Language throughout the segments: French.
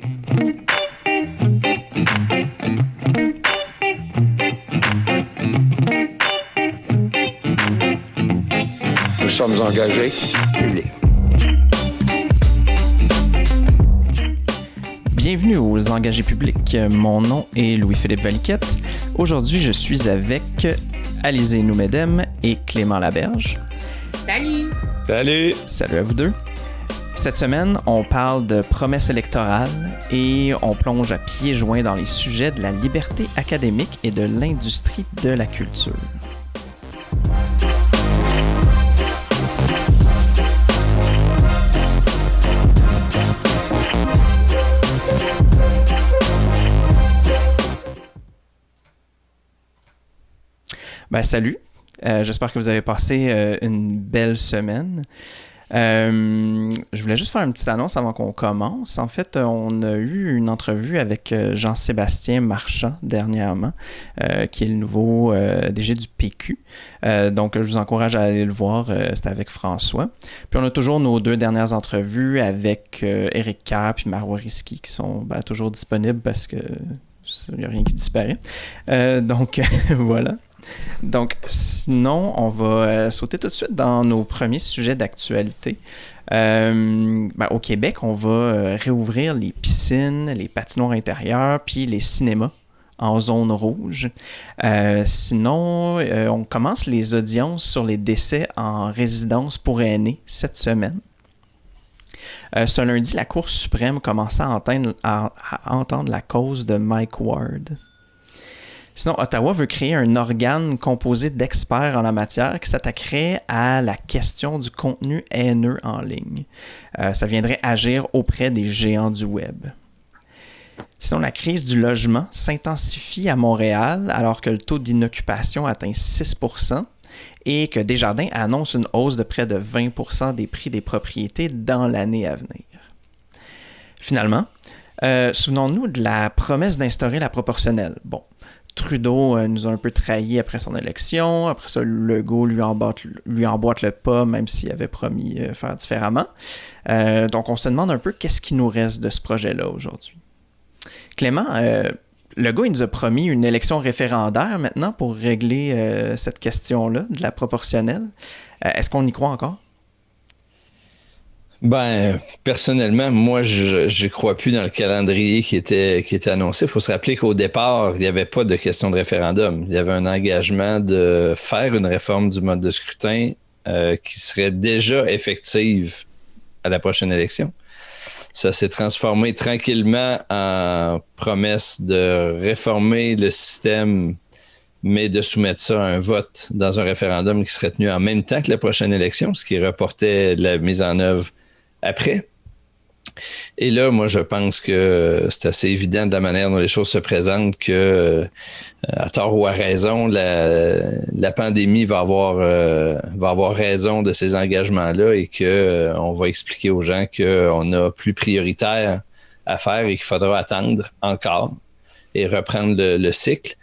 Nous sommes engagés publics. Bienvenue aux Engagés publics. Mon nom est Louis-Philippe Valiquette. Aujourd'hui, je suis avec Alizée Noumedem et Clément Laberge. Salut! Salut! Salut à vous deux. Cette semaine, on parle de promesses électorales et on plonge à pieds joints dans les sujets de la liberté académique et de l'industrie de la culture. Salut, j'espère que vous avez passé une belle semaine. Je voulais juste faire une petite annonce avant qu'on commence. En fait, on a eu une entrevue avec Jean-Sébastien Marchand dernièrement, qui est le nouveau DG du PQ. Donc, je vous encourage à aller le voir. C'était avec François. Puis, on a toujours nos deux dernières entrevues avec Éric Kerr et Marois Risky qui sont toujours disponibles parce que il n'y a rien qui disparaît. Donc, voilà. Donc, sinon, on va sauter tout de suite dans nos premiers sujets d'actualité. Au Québec, on va réouvrir les piscines, les patinoires intérieures, puis les cinémas en zone rouge. Sinon, on commence les audiences sur les décès en résidence pour aînés cette semaine. Ce lundi, la Cour suprême commençait à entendre la cause de Mike Ward. Sinon, Ottawa veut créer un organe composé d'experts en la matière qui s'attaquerait à la question du contenu haineux en ligne. Ça viendrait agir auprès des géants du web. Sinon, la crise du logement s'intensifie à Montréal alors que le taux d'inoccupation atteint 6% et que Desjardins annonce une hausse de près de 20% des prix des propriétés dans l'année à venir. Finalement, souvenons-nous de la promesse d'instaurer la proportionnelle. Bon, Trudeau nous a un peu trahi après son élection. Après ça, Legault lui emboîte le pas, même s'il avait promis faire différemment. Donc, on se demande un peu qu'est-ce qui nous reste de ce projet-là aujourd'hui. Clément, Legault, il nous a promis une élection référendaire maintenant pour régler cette question-là de la proportionnelle. Est-ce qu'on y croit encore? Personnellement, moi, je crois plus dans le calendrier qui était annoncé. Il faut se rappeler qu'au départ, il n'y avait pas de question de référendum. Il y avait un engagement de faire une réforme du mode de scrutin qui serait déjà effective à la prochaine élection. Ça s'est transformé tranquillement en promesse de réformer le système, mais de soumettre ça à un vote dans un référendum qui serait tenu en même temps que la prochaine élection, ce qui reportait la mise en œuvre après. Et là, moi, je pense que c'est assez évident de la manière dont les choses se présentent que, à tort ou à raison, la pandémie va avoir raison de ces engagements-là et qu'on va expliquer aux gens qu'on a plus prioritaire à faire et qu'il faudra attendre encore et reprendre le cycle.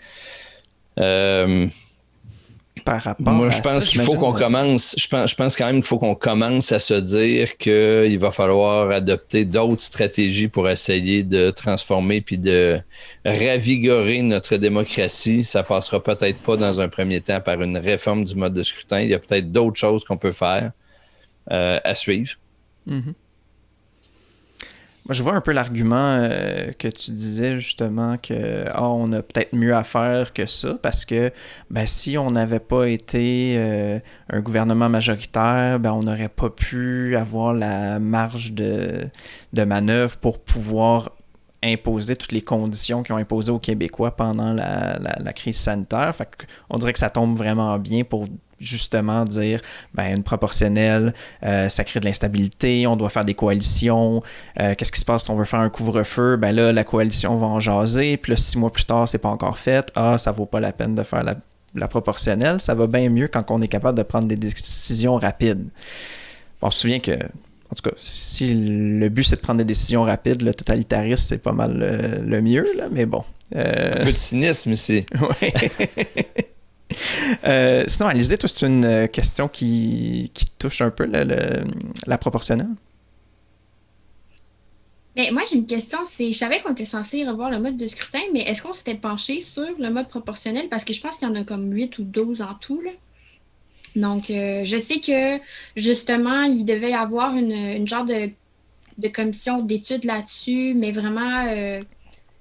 Par rapport Moi, je pense qu'il faut qu'on commence. Je pense quand même qu'il faut qu'on commence à se dire qu'il va falloir adopter d'autres stratégies pour essayer de transformer puis de ravigorer notre démocratie. Ça passera peut-être pas dans un premier temps par une réforme du mode de scrutin. Il y a peut-être d'autres choses qu'on peut faire à suivre. Mm-hmm. Moi, je vois un peu l'argument que tu disais justement que on a peut-être mieux à faire que ça parce que si on n'avait pas été un gouvernement majoritaire, on n'aurait pas pu avoir la marge de manœuvre pour pouvoir imposer toutes les conditions qu'ils ont imposées aux Québécois pendant la crise sanitaire. Fait qu'on dirait que ça tombe vraiment bien pour justement dire une proportionnelle, ça crée de l'instabilité, on doit faire des coalitions, qu'est-ce qui se passe si on veut faire un couvre-feu, là la coalition va en jaser, puis là 6 mois plus tard c'est pas encore fait, ça vaut pas la peine de faire la proportionnelle, ça va bien mieux quand on est capable de prendre des décisions rapides. On se souvient que, en tout cas, si le but c'est de prendre des décisions rapides, le totalitarisme c'est pas mal le mieux, là, mais bon. Un peu de cynisme ici. Ouais. Sinon, Alizée, toi, c'est une question qui touche un peu la proportionnelle? Mais moi, j'ai une question, je savais qu'on était censé revoir le mode de scrutin, mais est-ce qu'on s'était penché sur le mode proportionnel? Parce que je pense qu'il y en a comme 8 ou 12 en tout, là. Donc, je sais que, justement, il devait y avoir une genre de commission d'études là-dessus, mais vraiment,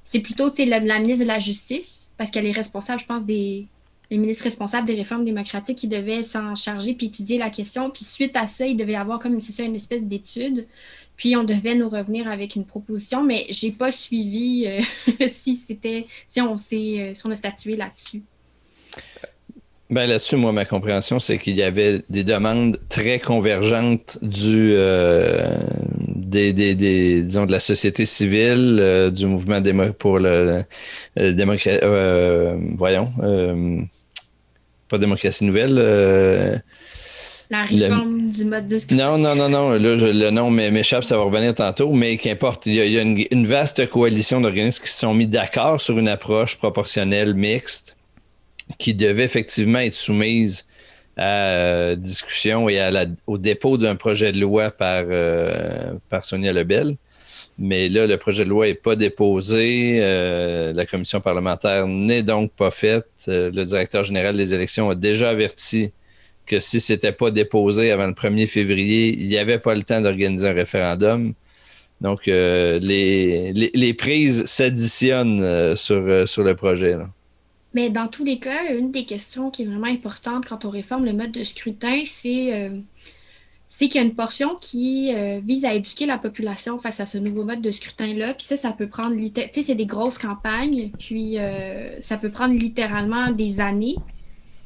c'est plutôt, tu sais, la ministre de la Justice, parce qu'elle est responsable, je pense, les ministres responsables des réformes démocratiques qui devaient s'en charger puis étudier la question. Puis suite à ça, il devait y avoir comme, c'est ça, une espèce d'étude. Puis on devait nous revenir avec une proposition, mais j'ai pas suivi si on a statué là-dessus. Ben là-dessus, moi, ma compréhension, c'est qu'il y avait des demandes très convergentes disons, de la société civile, du mouvement pour démocratie, pas démocratie nouvelle. La réforme du mode de scrutin. Non. Là, le nom m'échappe, ça va revenir tantôt, mais qu'importe, il y a une vaste coalition d'organismes qui se sont mis d'accord sur une approche proportionnelle mixte qui devait effectivement être soumise à discussion et au dépôt d'un projet de loi par Sonia Lebel. Mais là, le projet de loi n'est pas déposé. La commission parlementaire n'est donc pas faite. Le directeur général des élections a déjà averti que si ce n'était pas déposé avant le 1er février, il n'y avait pas le temps d'organiser un référendum. Donc, les prises s'additionnent sur le projet, là. Mais dans tous les cas, une des questions qui est vraiment importante quand on réforme le mode de scrutin, c'est qu'il y a une portion qui vise à éduquer la population face à ce nouveau mode de scrutin-là. Puis ça peut prendre, tu sais, c'est des grosses campagnes, puis ça peut prendre littéralement des années.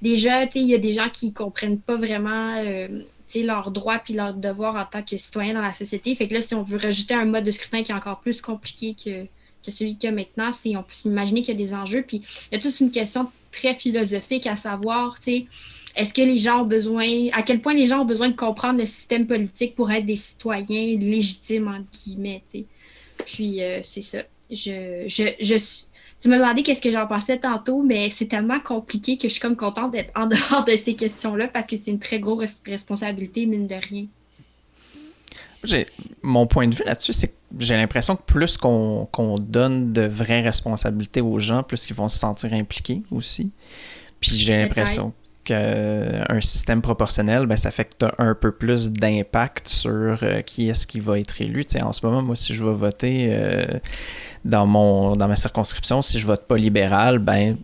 Déjà, tu sais, il y a des gens qui ne comprennent pas vraiment tu sais, leurs droits puis leurs devoirs en tant que citoyens dans la société. Fait que là, si on veut rajouter un mode de scrutin qui est encore plus compliqué que celui qu'il y a maintenant, on peut s'imaginer qu'il y a des enjeux. Puis il y a toute une question très philosophique à savoir, tu sais, est-ce que les gens ont besoin, à quel point les gens ont besoin de comprendre le système politique pour être des citoyens légitimes, entre guillemets, tu sais. Puis c'est ça. Tu m'as demandé qu'est-ce que j'en pensais tantôt, mais c'est tellement compliqué que je suis comme contente d'être en dehors de ces questions-là parce que c'est une très grosse responsabilité, mine de rien. Mon point de vue là-dessus, c'est que j'ai l'impression que plus qu'on donne de vraies responsabilités aux gens, plus ils vont se sentir impliqués aussi. Puis j'ai l'impression qu'un système proportionnel, ben, ça fait que tu as un peu plus d'impact sur qui est-ce qui va être élu. Tu sais, en ce moment, moi, si je vais voter dans ma circonscription, si je vote pas libéral, ben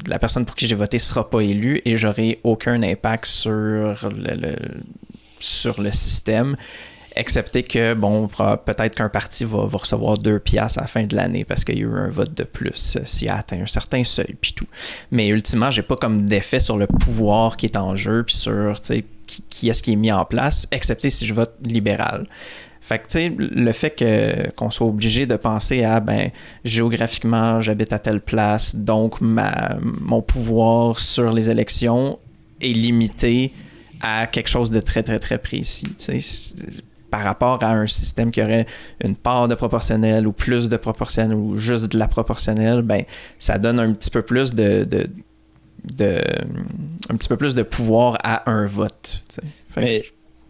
la personne pour qui j'ai voté sera pas élue et j'aurai aucun impact sur le système. Excepté que, bon, peut-être qu'un parti va recevoir 2 piastres à la fin de l'année parce qu'il y a eu un vote de plus s'il a atteint un certain seuil, puis tout. Mais ultimement, j'ai pas comme d'effet sur le pouvoir qui est en jeu, puis sur, tu sais, qui est-ce qui est mis en place, excepté si je vote libéral. Fait que, tu sais, le fait qu'on soit obligé de penser à, ben, géographiquement, j'habite à telle place, donc mon pouvoir sur les élections est limité à quelque chose de très, très, très précis, tu sais. Par rapport à un système qui aurait une part de proportionnel ou plus de proportionnel ou juste de la proportionnelle, ben ça donne un petit peu plus un petit peu plus de pouvoir à un vote. Mais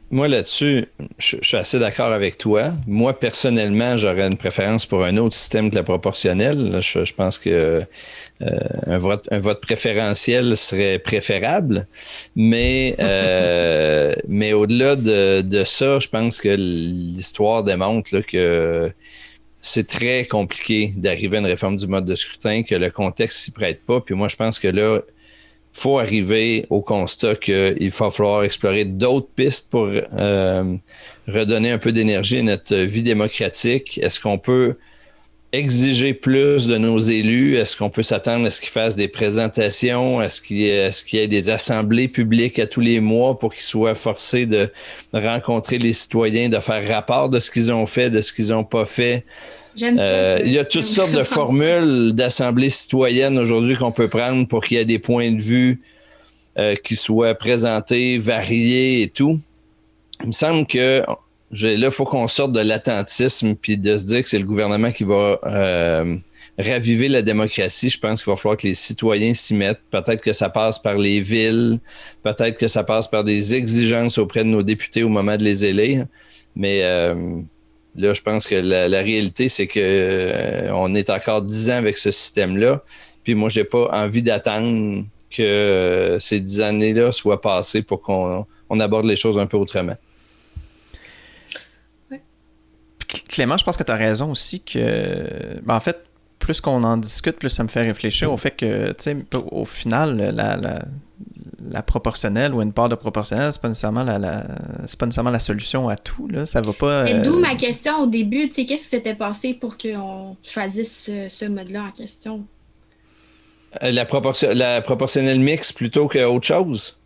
moi là-dessus, je suis assez d'accord avec toi. Moi personnellement, j'aurais une préférence pour un autre système que la proportionnelle. Je pense que un vote préférentiel serait préférable, mais au-delà de ça, je pense que l'histoire démontre là, que c'est très compliqué d'arriver à une réforme du mode de scrutin, que le contexte s'y prête pas. Puis moi, je pense que là, il faut arriver au constat qu'il va falloir explorer d'autres pistes pour redonner un peu d'énergie à notre vie démocratique. Est-ce qu'on peut exiger plus de nos élus? Est-ce qu'on peut s'attendre à ce qu'ils fassent des présentations? Est-ce qu'il y ait des assemblées publiques à tous les mois pour qu'ils soient forcés de rencontrer les citoyens, de faire rapport de ce qu'ils ont fait, de ce qu'ils n'ont pas fait? J'aime ça. Il y a toutes sortes de formules d'assemblées citoyennes aujourd'hui qu'on peut prendre pour qu'il y ait des points de vue qui soient présentés, variés et tout. Il me semble que là, il faut qu'on sorte de l'attentisme puis de se dire que c'est le gouvernement qui va raviver la démocratie. Je pense qu'il va falloir que les citoyens s'y mettent. Peut-être que ça passe par les villes, peut-être que ça passe par des exigences auprès de nos députés au moment de les élire. Mais Là, je pense que la réalité, c'est que on est encore 10 ans avec ce système-là. Puis moi, j'ai pas envie d'attendre que ces 10 années-là soient passées pour qu'on aborde les choses un peu autrement. Clément, je pense que tu as raison aussi que, en fait, plus qu'on en discute, plus ça me fait réfléchir au fait que, tu sais, au final, la proportionnelle ou une part de proportionnelle, c'est pas nécessairement c'est pas nécessairement la solution à tout, là. Ça va pas... Et d'où ma question au début, tu sais, qu'est-ce qui s'était passé pour qu'on choisisse ce mode-là en question? La proportionnelle mixte plutôt qu'autre chose?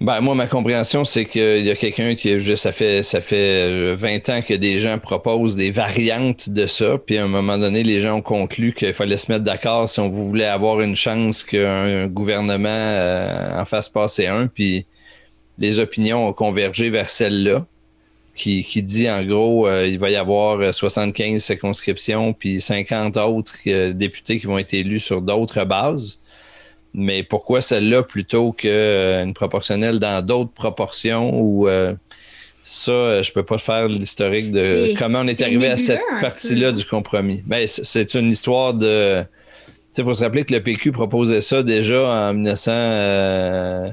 Ben, moi, ma compréhension, c'est qu'il y a quelqu'un ça fait 20 ans que des gens proposent des variantes de ça, puis à un moment donné, les gens ont conclu qu'il fallait se mettre d'accord si on voulait avoir une chance qu'un gouvernement en fasse passer un, puis les opinions ont convergé vers celle-là, qui dit en gros, il va y avoir 75 circonscriptions, puis 50 autres députés qui vont être élus sur d'autres bases. Mais pourquoi celle-là plutôt qu'une proportionnelle dans d'autres proportions ou ça, je peux pas faire l'historique de comment on est arrivé à cette partie-là du compromis. Ben, c'est une histoire de... Tu sais, il faut se rappeler que le PQ proposait ça déjà en 1900...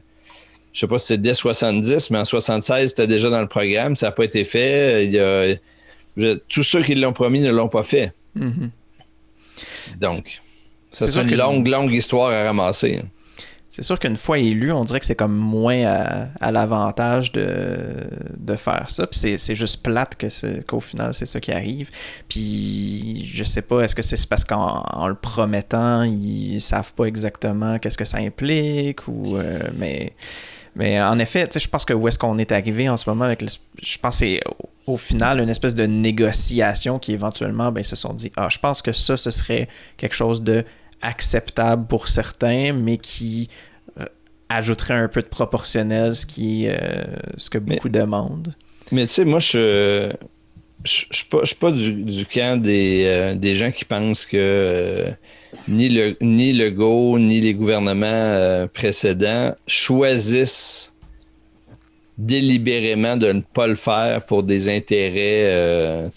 je sais pas si c'est dès 70, mais en 76, c'était déjà dans le programme. Ça n'a pas été fait. Tous ceux qui l'ont promis ne l'ont pas fait. Mm-hmm. Donc... C'est une longue histoire à ramasser. C'est sûr qu'une fois élu, on dirait que c'est comme moins à l'avantage de faire ça. Puis c'est juste plate qu'au final, c'est ça qui arrive. Puis je sais pas, est-ce que c'est parce qu'en le promettant, ils savent pas exactement qu'est-ce que ça implique ou mais en effet, tu sais, je pense que où est-ce qu'on est arrivé en ce moment avec je pense que c'est au final une espèce de négociation qui éventuellement se sont dit je pense que ça ce serait quelque chose de acceptable pour certains mais qui ajouterait un peu de proportionnel, ce que beaucoup demandent. Mais tu sais, moi je suis pas du camp des gens qui pensent que ni Legault ni les gouvernements précédents choisissent délibérément de ne pas le faire pour des intérêts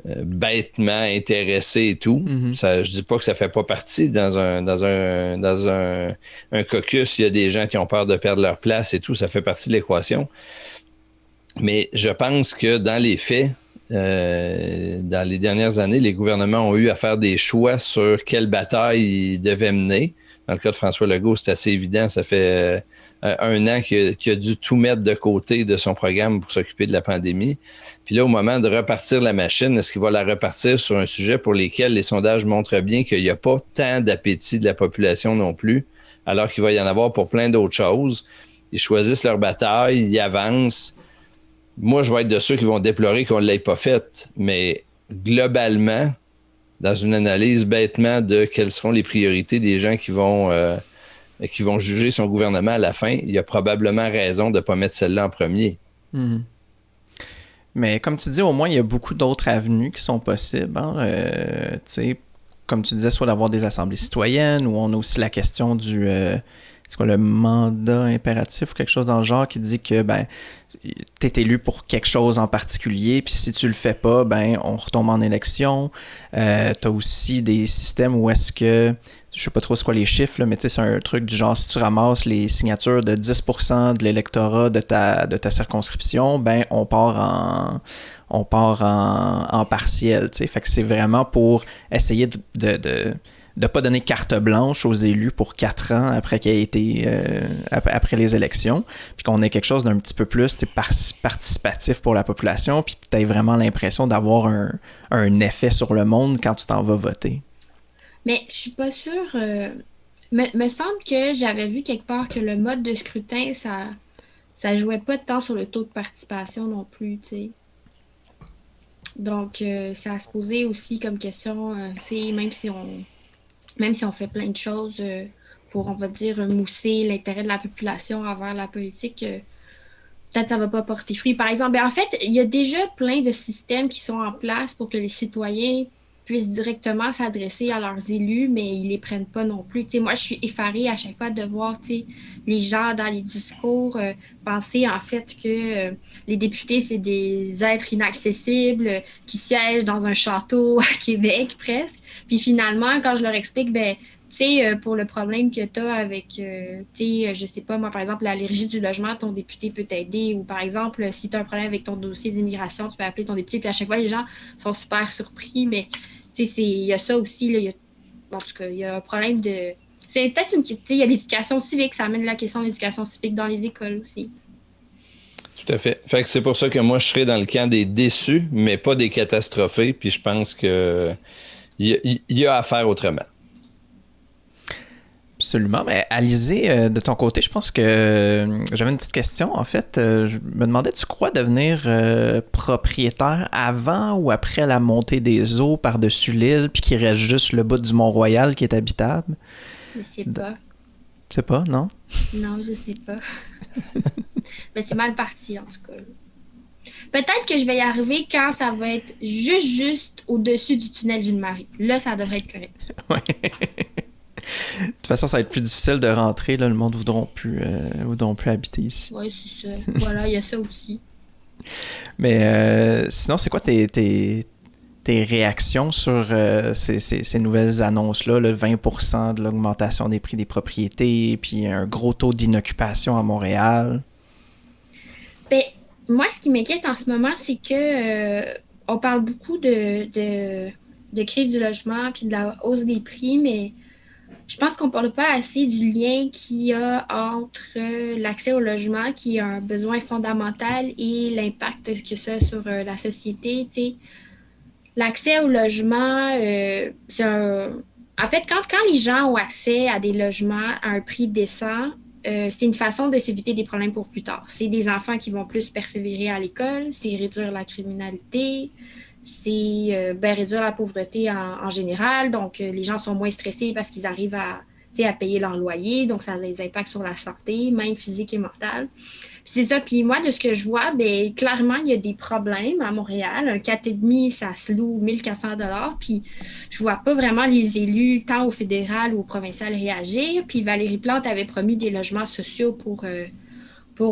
bêtement intéressés et tout. Mm-hmm. Ça, je dis pas que ça fait pas partie dans un caucus, il y a des gens qui ont peur de perdre leur place et tout, ça fait partie de l'équation. Mais je pense que dans les faits, dans les dernières années, les gouvernements ont eu à faire des choix sur quelle bataille ils devaient mener. Dans le cas de François Legault, c'est assez évident. Ça fait 1 an qu'il a dû tout mettre de côté de son programme pour s'occuper de la pandémie. Puis là, au moment de repartir la machine, est-ce qu'il va la repartir sur un sujet pour lequel les sondages montrent bien qu'il n'y a pas tant d'appétit de la population non plus, alors qu'il va y en avoir pour plein d'autres choses? Ils choisissent leur bataille, ils avancent. Moi, je vais être de ceux qui vont déplorer qu'on ne l'ait pas faite, mais globalement, dans une analyse bêtement de quelles seront les priorités des gens qui vont juger son gouvernement à la fin, il y a probablement raison de ne pas mettre celle-là en premier. Mmh. Mais comme tu dis, au moins, il y a beaucoup d'autres avenues qui sont possibles. Hein? Tu sais, comme tu disais, soit d'avoir des assemblées citoyennes, ou on a aussi la question du... c'est quoi le mandat impératif ou quelque chose dans le genre qui dit que t'es élu pour quelque chose en particulier, puis si tu le fais pas, on retombe en élection. T'as aussi des systèmes où est-ce que, je sais pas trop c'est quoi les chiffres, là, mais tu sais, c'est un truc du genre, si tu ramasses les signatures de 10% de l'électorat de ta circonscription, on part en partiel, tu sais. Fait que c'est vraiment pour essayer de pas donner carte blanche aux élus pour 4 ans après qu'il ait été après les élections, puis qu'on ait quelque chose d'un petit peu plus participatif pour la population, puis que tu aies vraiment l'impression d'avoir un effet sur le monde quand tu t'en vas voter. Mais je suis pas sûre. Me semble que j'avais vu quelque part que le mode de scrutin, ça jouait pas tant sur le taux de participation non plus, tu sais. Donc, ça a se posé aussi comme question, même si on fait plein de choses pour, on va dire, mousser l'intérêt de la population envers la politique, peut-être ça va pas porter fruit. Par exemple, en fait, il y a déjà plein de systèmes qui sont en place pour que les citoyens puissent directement s'adresser à leurs élus, mais ils les prennent pas non plus. Tu sais, moi, je suis effarée à chaque fois de voir, tu sais, les gens dans les discours penser en fait que les députés, c'est des êtres inaccessibles qui siègent dans un château à Québec presque. Puis finalement, quand je leur explique, ben tu sais, pour le problème que tu as avec, tu sais, je sais pas, moi, par exemple, l'allergie du logement, ton député peut t'aider. Ou par exemple, si tu as un problème avec ton dossier d'immigration, tu peux appeler ton député. Puis à chaque fois, les gens sont super surpris. Mais, tu sais, il y a ça aussi. Là, en tout cas, il y a un problème de... C'est peut-être une... Tu sais, il y a l'éducation civique. Ça amène la question de l'éducation civique dans les écoles aussi. Tout à fait. Fait que c'est pour ça que moi, je serais dans le camp des déçus, mais pas des catastrophés. Puis je pense que il y a à faire autrement. Absolument. Mais Alizée, de ton côté, je pense que j'avais une petite question. En fait, je me demandais, tu crois devenir propriétaire avant ou après la montée des eaux par-dessus l'île, puis qu'il reste juste le bout du Mont-Royal qui est habitable? Je sais pas. Tu sais pas, non? Non, je sais pas. Mais c'est mal parti, en tout cas. Peut-être que je vais y arriver quand ça va être juste au-dessus du tunnel d'une marée. Là, ça devrait être correct. Ouais. De toute façon, ça va être plus difficile de rentrer. Là. Le monde ne voudront plus habiter ici. Oui, c'est ça. Voilà, il y a ça aussi. Mais sinon, c'est quoi tes réactions sur ces nouvelles annonces-là, le 20% de l'augmentation des prix des propriétés, puis un gros taux d'inoccupation à Montréal? Ben, moi, ce qui m'inquiète en ce moment, c'est que on parle beaucoup de crise du logement puis de la hausse des prix, mais je pense qu'on ne parle pas assez du lien qu'il y a entre l'accès au logement, qui est un besoin fondamental, et l'impact que ça a sur la société. Tu sais. L'accès au logement, c'est un... En fait, quand les gens ont accès à des logements à un prix décent, c'est une façon de s'éviter des problèmes pour plus tard. C'est des enfants qui vont plus persévérer à l'école, c'est réduire la criminalité, c'est réduire la pauvreté en général. Donc, les gens sont moins stressés parce qu'ils arrivent à payer leur loyer. Donc, ça a des impacts sur la santé, même physique et mentale. Puis c'est ça. Puis moi, de ce que je vois, bien, clairement, il y a des problèmes à Montréal. Un 4,5, ça se loue 1400 $. Puis je vois pas vraiment les élus, tant au fédéral ou au provincial, réagir. Puis Valérie Plante avait promis des logements sociaux pour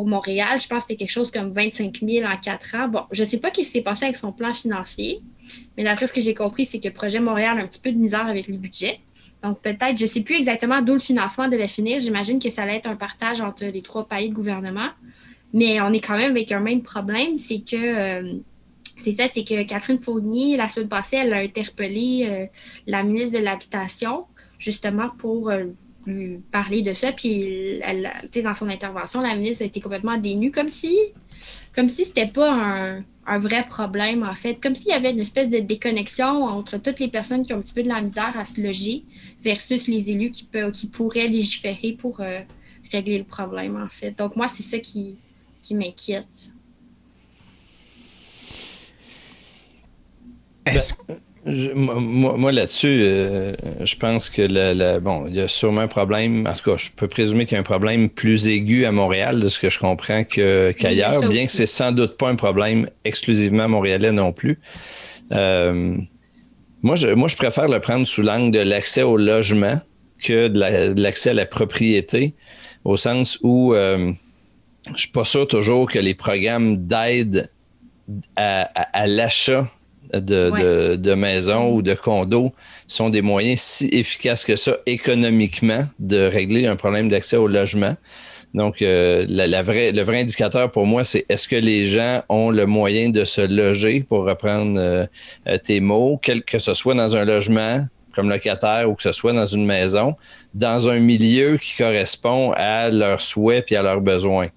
Montréal. Je pense que c'était quelque chose comme 25 000 en 4 ans. Bon, je ne sais pas ce qui s'est passé avec son plan financier, mais d'après ce que j'ai compris, c'est que le projet Montréal a un petit peu de misère avec les budgets. Donc, peut-être, je ne sais plus exactement d'où le financement devait finir. J'imagine que ça allait être un partage entre les 3 paliers de gouvernement. Mais on est quand même avec un même problème, c'est que c'est que Catherine Fournier, la semaine passée, elle a interpellé la ministre de l'Habitation, justement pour lui parler de ça. Puis, dans son intervention, la ministre a été complètement dénue, comme si c'était pas un vrai problème, en fait. Comme s'il y avait une espèce de déconnexion entre toutes les personnes qui ont un petit peu de la misère à se loger versus les élus qui pourraient légiférer pour régler le problème, en fait. Donc, moi, c'est ça qui m'inquiète. Moi là-dessus, je pense que il y a sûrement un problème. En tout cas, je peux présumer qu'il y a un problème plus aigu à Montréal, de ce que je comprends, qu'ailleurs, bien que c'est sans doute pas un problème exclusivement montréalais non plus. Moi, je préfère le prendre sous l'angle de l'accès au logement que de l'accès à la propriété, au sens où je suis pas sûr toujours que les programmes d'aide à l'achat de maisons ou de condos sont des moyens si efficaces que ça économiquement de régler un problème d'accès au logement. Donc, le vrai indicateur pour moi, c'est est-ce que les gens ont le moyen de se loger, pour reprendre tes mots, que ce soit dans un logement comme locataire ou que ce soit dans une maison, dans un milieu qui correspond à leurs souhaits et à leurs besoins.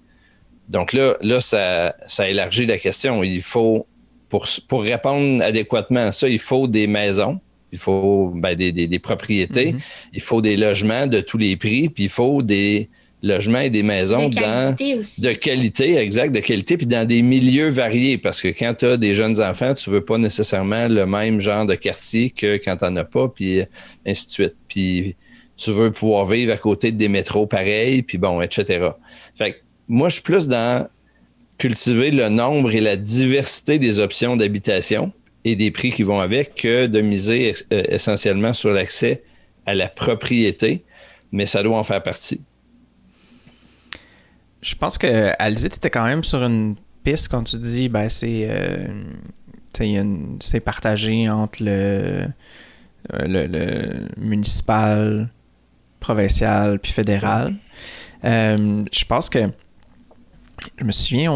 Donc là, ça élargit la question. Il faut, pour répondre adéquatement à ça, il faut des maisons, il faut des propriétés, il faut des logements de tous les prix, puis il faut des logements et des maisons de qualité, puis dans des milieux variés, parce que quand tu as des jeunes enfants, tu veux pas nécessairement le même genre de quartier que quand tu n'en as pas, puis ainsi de suite. Puis tu veux pouvoir vivre à côté de des métros pareils, puis bon, etc. Fait que moi, je suis plus dans cultiver le nombre et la diversité des options d'habitation et des prix qui vont avec que de miser essentiellement sur l'accès à la propriété, mais ça doit en faire partie. Je pense que Alizé, tu étais quand même sur une piste quand tu dis c'est partagé entre le municipal, provincial puis fédéral. Je pense que je me souviens,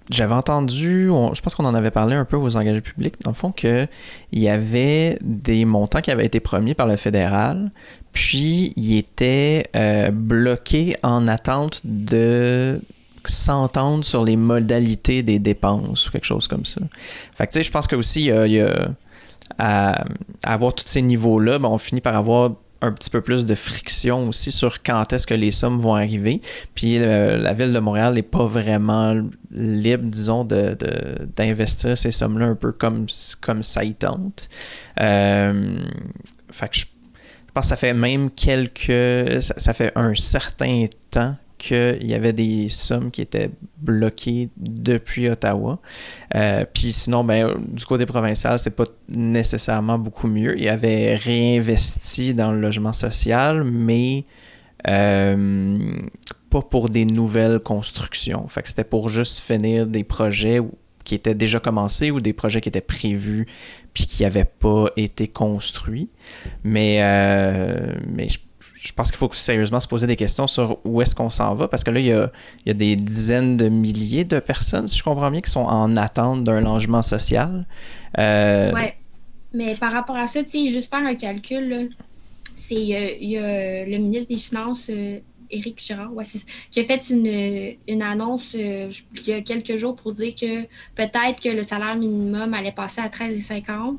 j'avais entendu, je pense qu'on en avait parlé un peu aux engagés publics, dans le fond, qu'il y avait des montants qui avaient été promis par le fédéral, puis ils étaient bloqués en attente de s'entendre sur les modalités des dépenses ou quelque chose comme ça. Fait que tu sais, je pense que aussi, il y a à avoir tous ces niveaux-là, on finit par avoir un petit peu plus de friction aussi sur quand est-ce que les sommes vont arriver. Puis la Ville de Montréal n'est pas vraiment libre, disons, d'investir ces sommes-là un peu comme ça y tente. Fait que je pense que ça fait même ça fait un certain temps qu'il y avait des sommes qui étaient bloquées depuis Ottawa. Puis sinon, du côté provincial, c'est pas nécessairement beaucoup mieux. Il avait réinvesti dans le logement social, mais pas pour des nouvelles constructions. Fait que c'était pour juste finir des projets qui étaient déjà commencés ou des projets qui étaient prévus puis qui n'avaient pas été construits. Mais je pense qu'il faut sérieusement se poser des questions sur où est-ce qu'on s'en va, parce que là, il y a des dizaines de milliers de personnes, si je comprends bien, qui sont en attente d'un logement social. Ouais, mais par rapport à ça, tu sais, juste faire un calcul, là, il y a le ministre des Finances, Éric Girard, qui a fait une annonce il y a quelques jours pour dire que peut-être que le salaire minimum allait passer à 13,50.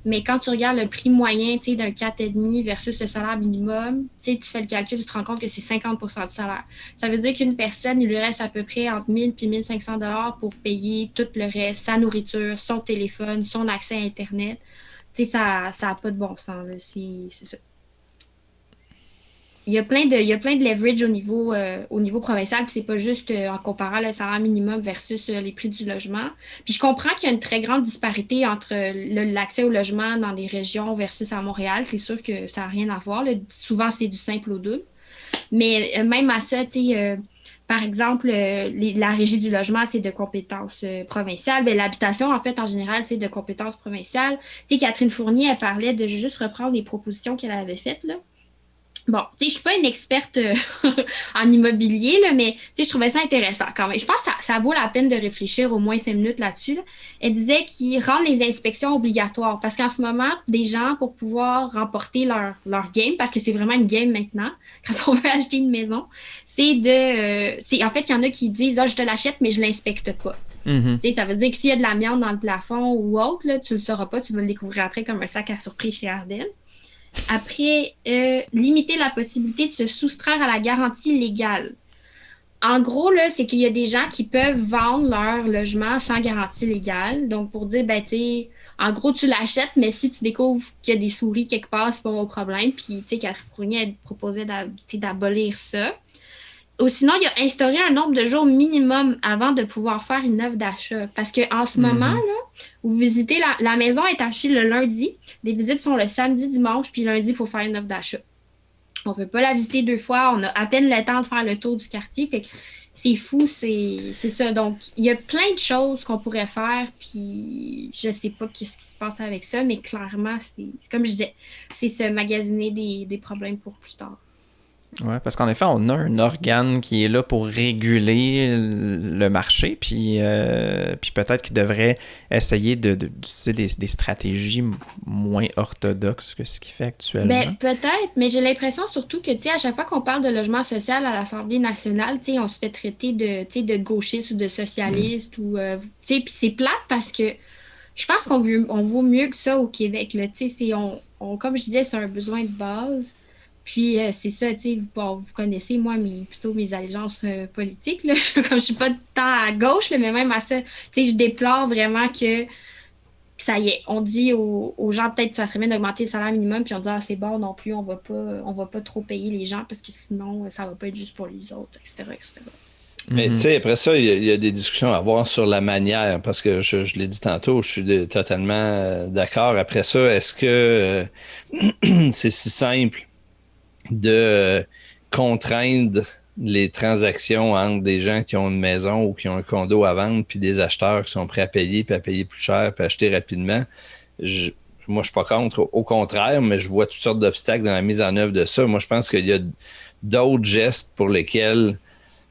Mais quand tu regardes le prix moyen d'un 4,5 versus le salaire minimum, tu fais le calcul, tu te rends compte que c'est 50% du salaire. Ça veut dire qu'une personne, il lui reste à peu près entre 1 000 et 1 500 $ pour payer tout le reste, sa nourriture, son téléphone, son accès à Internet. Ça n'a pas de bon sens. Là. C'est ça. Il y a plein de leverage au niveau provincial, puis c'est pas juste en comparant le salaire minimum versus les prix du logement. Puis je comprends qu'il y a une très grande disparité entre l'accès au logement dans les régions versus à Montréal. C'est sûr que ça n'a rien à voir. Là. Souvent, c'est du simple au double. Mais même à ça, par exemple, la régie du logement, c'est de compétences provinciales. Mais l'habitation, en fait, en général, c'est de compétences provinciales. Catherine Fournier, elle parlait de juste reprendre les propositions qu'elle avait faites, là. Bon, je suis pas une experte en immobilier, là, mais je trouvais ça intéressant quand même. Je pense que ça vaut la peine de réfléchir au moins 5 minutes là-dessus. Là. Elle disait qu'ils rendent les inspections obligatoires parce qu'en ce moment, des gens, pour pouvoir remporter leur game, parce que c'est vraiment une game maintenant, quand on veut acheter une maison, en fait, il y en a qui disent « Ah, je te l'achète, mais je l'inspecte pas. » Ça veut dire que s'il y a de l'amiante dans le plafond ou autre, là, tu le sauras pas, tu vas le découvrir après comme un sac à surprise chez Ardenne. Après, limiter la possibilité de se soustraire à la garantie légale. En gros, là, c'est qu'il y a des gens qui peuvent vendre leur logement sans garantie légale. Donc, pour dire, en gros, tu l'achètes, mais si tu découvres qu'il y a des souris quelque part, c'est pas mon problème. Puis, Catherine Fournier, elle proposait d'abolir ça. Ou sinon, il a instauré un nombre de jours minimum avant de pouvoir faire une offre d'achat. Parce qu'en ce moment, là, vous visitez la maison est achetée le lundi. Les visites sont le samedi, dimanche, puis lundi, il faut faire une offre d'achat. On ne peut pas la visiter 2 fois. On a à peine le temps de faire le tour du quartier. Fait que c'est fou, c'est ça. Donc, il y a plein de choses qu'on pourrait faire, puis je sais pas qu'est-ce qui se passe avec ça, mais clairement, c'est comme je disais, c'est se magasiner des problèmes pour plus tard. Oui, parce qu'en effet, on a un organe qui est là pour réguler le marché, puis peut-être qu'il devrait essayer d'utiliser des stratégies moins orthodoxes que ce qu'il fait actuellement. Peut-être, mais j'ai l'impression surtout que, à chaque fois qu'on parle de logement social à l'Assemblée nationale, on se fait traiter de gauchiste ou de socialiste, ou, puis c'est plate parce que je pense qu'on vaut mieux que ça au Québec, là, comme je disais, c'est un besoin de base. Puis, c'est ça, vous connaissez, moi, mes allégeances politiques, là. Comme je suis pas tant à gauche, là, mais même à ça, je déplore vraiment que ça y est, on dit aux gens, peut-être que ça serait bien d'augmenter le salaire minimum, puis on dit, c'est bon, non plus, on va pas trop payer les gens, parce que sinon, ça va pas être juste pour les autres, etc., etc. Mais tu sais, après ça, il y a des discussions à avoir sur la manière, parce que je l'ai dit tantôt, je suis totalement d'accord. Après ça, est-ce que c'est si simple de contraindre les transactions entre des gens qui ont une maison ou qui ont un condo à vendre, puis des acheteurs qui sont prêts à payer, puis à payer plus cher, puis à acheter rapidement? Moi, je suis pas contre, au contraire, mais je vois toutes sortes d'obstacles dans la mise en œuvre de ça. Moi, je pense qu'il y a d'autres gestes pour lesquels,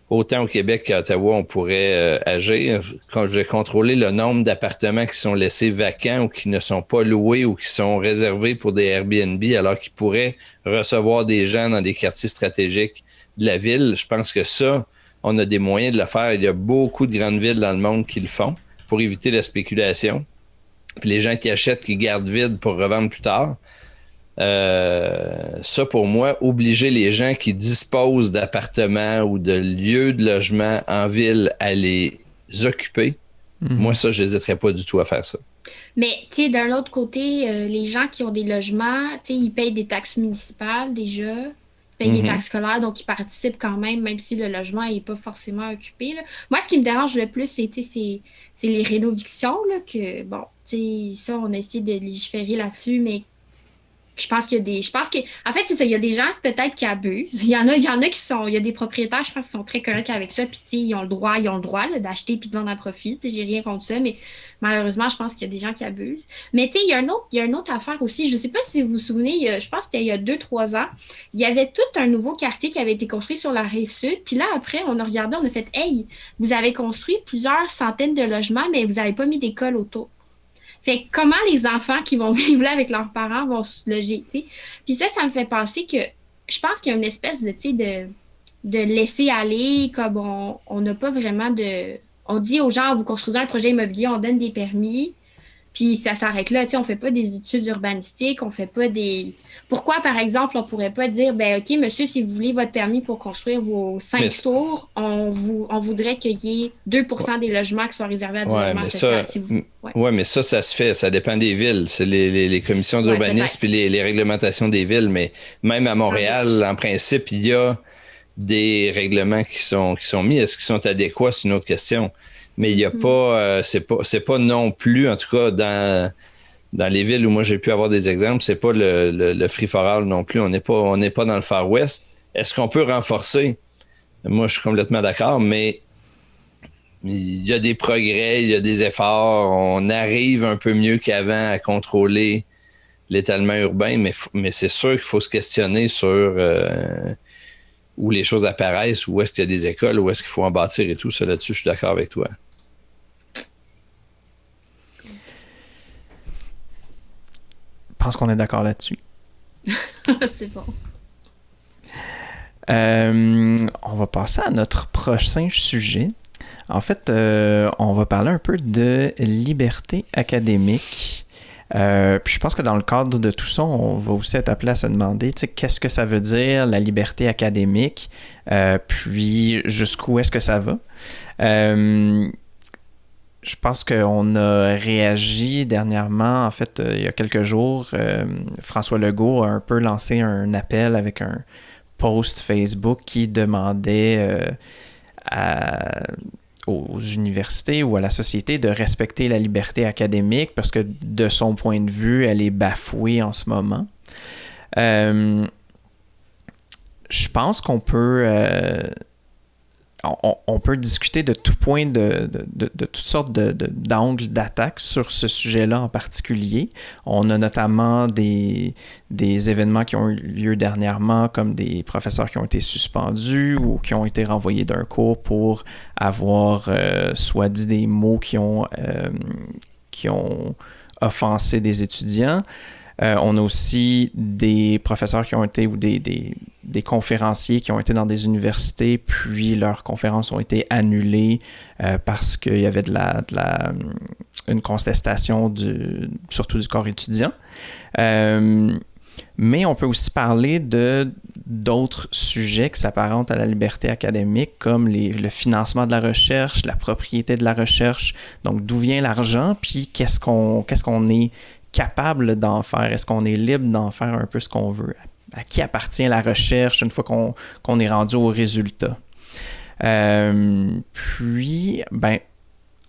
autant au Québec qu'à Ottawa, on pourrait agir. Quand je vais contrôler le nombre d'appartements qui sont laissés vacants ou qui ne sont pas loués ou qui sont réservés pour des Airbnb, alors qu'ils pourraient recevoir des gens dans des quartiers stratégiques de la ville, je pense que ça, on a des moyens de le faire. Il y a beaucoup de grandes villes dans le monde qui le font pour éviter la spéculation. Puis les gens qui achètent, qui gardent vide pour revendre plus tard. Ça, pour moi, obliger les gens qui disposent d'appartements ou de lieux de logement en ville à les occuper, moi, ça, je n'hésiterais pas du tout à faire ça. Mais, tu sais, d'un autre côté, les gens qui ont des logements, tu sais, ils payent des taxes municipales déjà, ils payent des taxes scolaires, donc ils participent quand même si le logement n'est pas forcément occupé, là. Moi, ce qui me dérange le plus, c'est les rénovictions, là, que, bon, tu sais, ça, on a essayé de légiférer là-dessus, mais je pense que, en fait, c'est ça, il y a des gens peut-être qui abusent. Il y en a qui sont, il y a des propriétaires, je pense, qui sont très corrects avec ça, puis, tu sais, ils ont le droit là, d'acheter puis de vendre à profit. Tu sais, j'ai rien contre ça, mais malheureusement, je pense qu'il y a des gens qui abusent. Mais, tu sais, il y a une autre affaire aussi. Je sais pas si vous vous souvenez, je pense que c'était il y a 2-3 ans, il y avait tout un nouveau quartier qui avait été construit sur la Rive-Sud. Puis là, après, on a regardé, on a fait, hey, vous avez construit plusieurs centaines de logements, mais vous n'avez pas mis d'école autour. Fait que comment les enfants qui vont vivre là avec leurs parents vont se loger, tu sais? Puis ça me fait penser que je pense qu'il y a une espèce de, tu sais, de laisser aller, comme on n'a pas vraiment de... On dit aux gens, vous construisez un projet immobilier, on donne des permis, puis ça s'arrête là, tu sais, on fait pas des études urbanistiques, on fait pas des... Pourquoi, par exemple, on pourrait pas dire, ben OK, monsieur, si vous voulez votre permis pour construire vos 5 tours, on voudrait qu'il y ait 2% des logements qui soient réservés à du logement social. Oui, mais ça se fait. Ça dépend des villes. C'est les commissions d'urbanisme puis les réglementations des villes. Mais même à Montréal, en principe, il y a des règlements qui sont mis. Est-ce qu'ils sont adéquats? C'est une autre question. Mais il n'y a pas, c'est pas non plus, en tout cas, dans les villes où moi j'ai pu avoir des exemples, c'est pas le free-for-all non plus. On n'est pas dans le Far West. Est-ce qu'on peut renforcer? Moi, je suis complètement d'accord, mais il y a des progrès, il y a des efforts. On arrive un peu mieux qu'avant à contrôler l'étalement urbain, mais c'est sûr qu'il faut se questionner sur où les choses apparaissent, où est-ce qu'il y a des écoles, où est-ce qu'il faut en bâtir et tout. Ça, là-dessus, je suis d'accord avec toi. Je pense qu'on est d'accord là-dessus. C'est bon. On va passer à notre prochain sujet. En fait, on va parler un peu de liberté académique. Puis je pense que dans le cadre de tout ça, on va aussi être appelé à se demander, tu sais, qu'est-ce que ça veut dire la liberté académique, puis jusqu'où est-ce que ça va. Je pense qu'on a réagi dernièrement, en fait, il y a quelques jours, François Legault a un peu lancé un appel avec un post Facebook qui demandait aux universités ou à la société de respecter la liberté académique parce que de son point de vue, elle est bafouée en ce moment. Je pense qu'on peut... on peut discuter de tout point, de toutes sortes d'angles d'attaque sur ce sujet-là en particulier. On a notamment des événements qui ont eu lieu dernièrement, comme des professeurs qui ont été suspendus ou qui ont été renvoyés d'un cours pour avoir soit dit des mots qui ont offensé des étudiants. On a aussi des professeurs qui ont été ou des conférenciers qui ont été dans des universités, puis leurs conférences ont été annulées parce qu'il y avait une contestation surtout du corps étudiant. Mais on peut aussi parler d'autres sujets qui s'apparentent à la liberté académique, comme le financement de la recherche, la propriété de la recherche. Donc, d'où vient l'argent, puis qu'est-ce qu'on est capable d'en faire? Est-ce qu'on est libre d'en faire un peu ce qu'on veut? À qui appartient la recherche une fois qu'on est rendu au résultat? Puis, ben,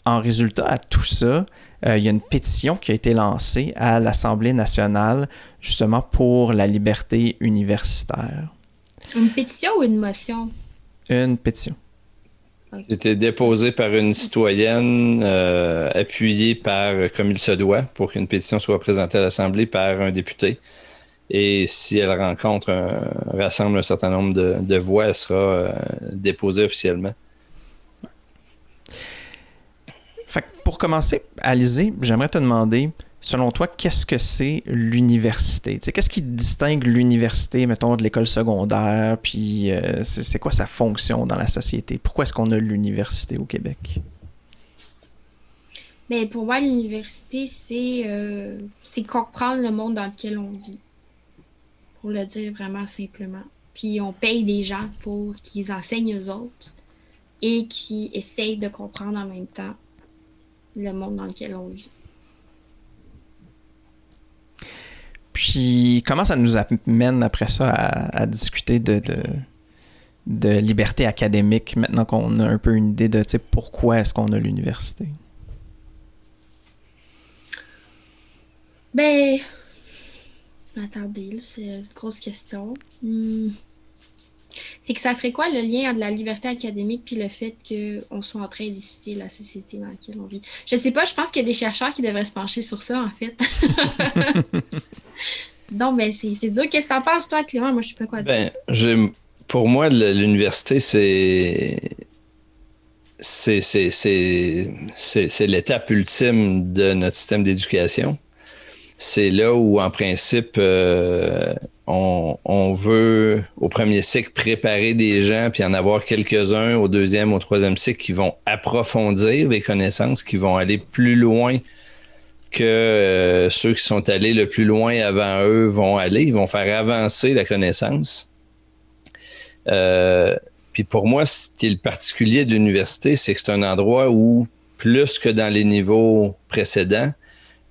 en résultat à tout ça, il y a une pétition qui a été lancée à l'Assemblée nationale justement pour la liberté universitaire. Une pétition ou une motion? Une pétition. C'était déposé par une citoyenne, appuyée par, comme il se doit, pour qu'une pétition soit présentée à l'Assemblée par un député. Et si elle rassemble un certain nombre de voix, elle sera déposée officiellement. Fait que pour commencer, Alizé, j'aimerais te demander, selon toi, qu'est-ce que c'est l'université? T'sais, qu'est-ce qui distingue l'université, mettons, de l'école secondaire? Puis c'est quoi sa fonction dans la société? Pourquoi est-ce qu'on a l'université au Québec? Ben, pour moi, l'université, c'est comprendre le monde dans lequel on vit. Pour le dire vraiment simplement. Puis on paye des gens pour qu'ils enseignent aux autres et qui essayent de comprendre en même temps le monde dans lequel on vit. Puis, comment ça nous amène après ça à discuter de liberté académique, maintenant qu'on a un peu une idée de pourquoi est-ce qu'on a l'université? Ben, attendez, là, c'est une grosse question. C'est que ça serait quoi le lien entre la liberté académique puis le fait qu'on soit en train d'étudier la société dans laquelle on vit? Je sais pas, je pense qu'il y a des chercheurs qui devraient se pencher sur ça, en fait. Donc, ben, c'est dur. Qu'est-ce que t'en penses, toi, Clément? Moi, je sais pas quoi dire. Ben, pour moi, l'université, c'est l'étape ultime de notre système d'éducation. C'est là où, en principe, on veut, au premier cycle, préparer des gens, puis en avoir quelques-uns au deuxième, au troisième cycle qui vont approfondir les connaissances, qui vont aller plus loin que ceux qui sont allés le plus loin avant eux vont aller. Ils vont faire avancer la connaissance. Puis pour moi, ce qui est le particulier de l'université, c'est que c'est un endroit où, plus que dans les niveaux précédents,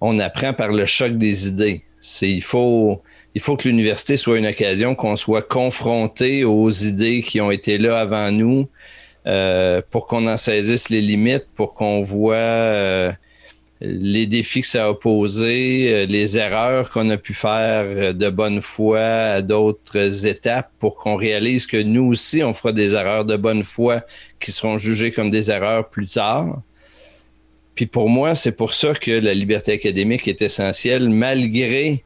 on apprend par le choc des idées. Il faut que l'université soit une occasion qu'on soit confronté aux idées qui ont été là avant nous, pour qu'on en saisisse les limites, pour qu'on voit les défis que ça a posés, les erreurs qu'on a pu faire de bonne foi à d'autres étapes, pour qu'on réalise que nous aussi, on fera des erreurs de bonne foi qui seront jugées comme des erreurs plus tard. Puis pour moi, c'est pour ça que la liberté académique est essentielle, malgré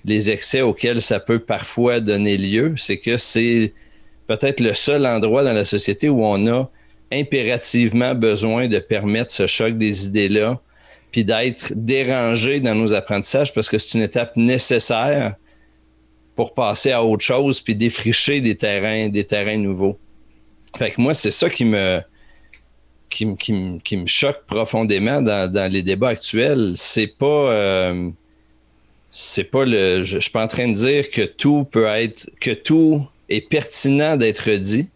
les excès auxquels ça peut parfois donner lieu. C'est que c'est peut-être le seul endroit dans la société où on a impérativement besoin de permettre ce choc des idées-là, puis d'être dérangé dans nos apprentissages, parce que c'est une étape nécessaire pour passer à autre chose, puis défricher des terrains nouveaux. Fait que moi, c'est ça qui me choque profondément dans les débats actuels. Je suis pas en train de dire que tout est pertinent d'être dit.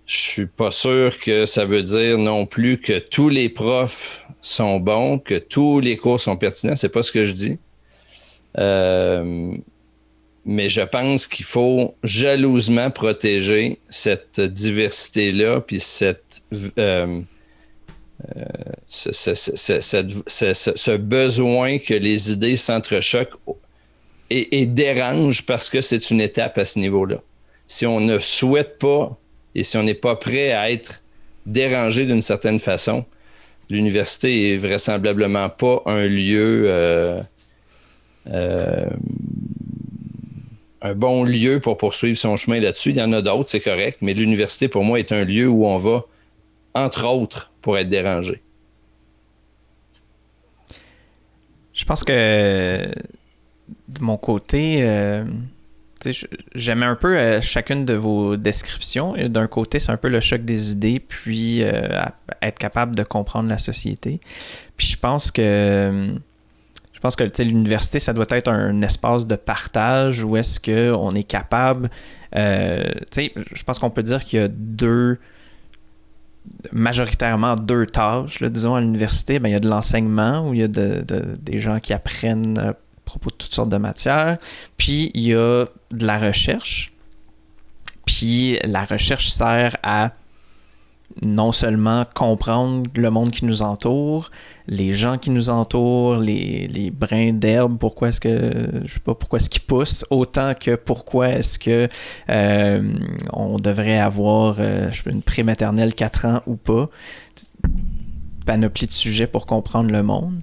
Je suis pas sûr que ça veut dire non plus que tous les profs sont bons, que tous les cours sont pertinents. C'est pas ce que je dis. Mais je pense qu'il faut jalousement protéger cette diversité-là, puis ce besoin que les idées s'entrechoquent et dérangent, parce que c'est une étape à ce niveau-là. Si on ne souhaite pas et si on n'est pas prêt à être dérangé d'une certaine façon, l'université est vraisemblablement pas un lieu... un bon lieu pour poursuivre son chemin là-dessus. Il y en a d'autres, c'est correct, mais l'université, pour moi, est un lieu où on va, entre autres, pour être dérangé. Je pense que, de mon côté, j'aimais un peu chacune de vos descriptions. Et d'un côté, c'est un peu le choc des idées, puis être capable de comprendre la société. Puis je pense que l'université, ça doit être un espace de partage où est-ce qu'on est capable... je pense qu'on peut dire qu'il y a majoritairement deux tâches, là, disons, à l'université. Ben, il y a de l'enseignement, où il y a des gens qui apprennent à propos de toutes sortes de matières. Puis, il y a de la recherche. Puis la recherche sert à non seulement comprendre le monde qui nous entoure, les gens qui nous entourent, les brins d'herbe, pourquoi est-ce qu'ils poussent, autant que pourquoi est-ce que on devrait avoir une prématernelle 4 ans ou pas. Panoplie de sujets pour comprendre le monde,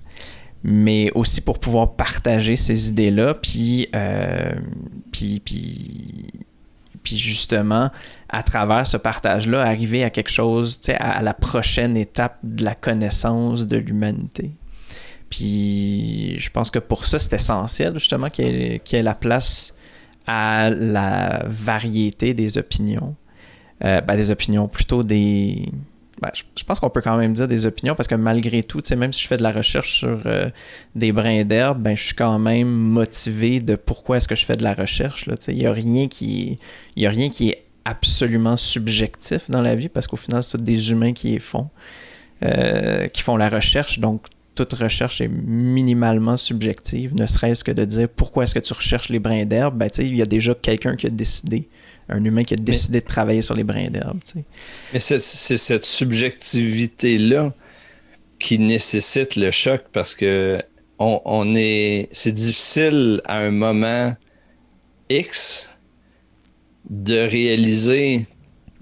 mais aussi pour pouvoir partager ces idées-là, puis justement, à travers ce partage-là, arriver à quelque chose, à la prochaine étape de la connaissance de l'humanité. Puis je pense que pour ça, c'est essentiel, justement, qu'il y ait la place à la variété des opinions. Des opinions, plutôt des... je pense qu'on peut quand même dire des opinions, parce que malgré tout, même si je fais de la recherche sur des brins d'herbe, je suis quand même motivé de pourquoi est-ce que je fais de la recherche. Il n'y a rien qui est absolument subjectif dans la vie, parce qu'au final, c'est tous des humains qui font la recherche. Donc, toute recherche est minimalement subjective, ne serait-ce que de dire pourquoi est-ce que tu recherches les brins d'herbe. Il y a déjà quelqu'un qui a décidé. Un humain qui a décidé de travailler sur les brins d'herbe. Mais c'est cette subjectivité-là qui nécessite le choc, parce que c'est difficile à un moment X de réaliser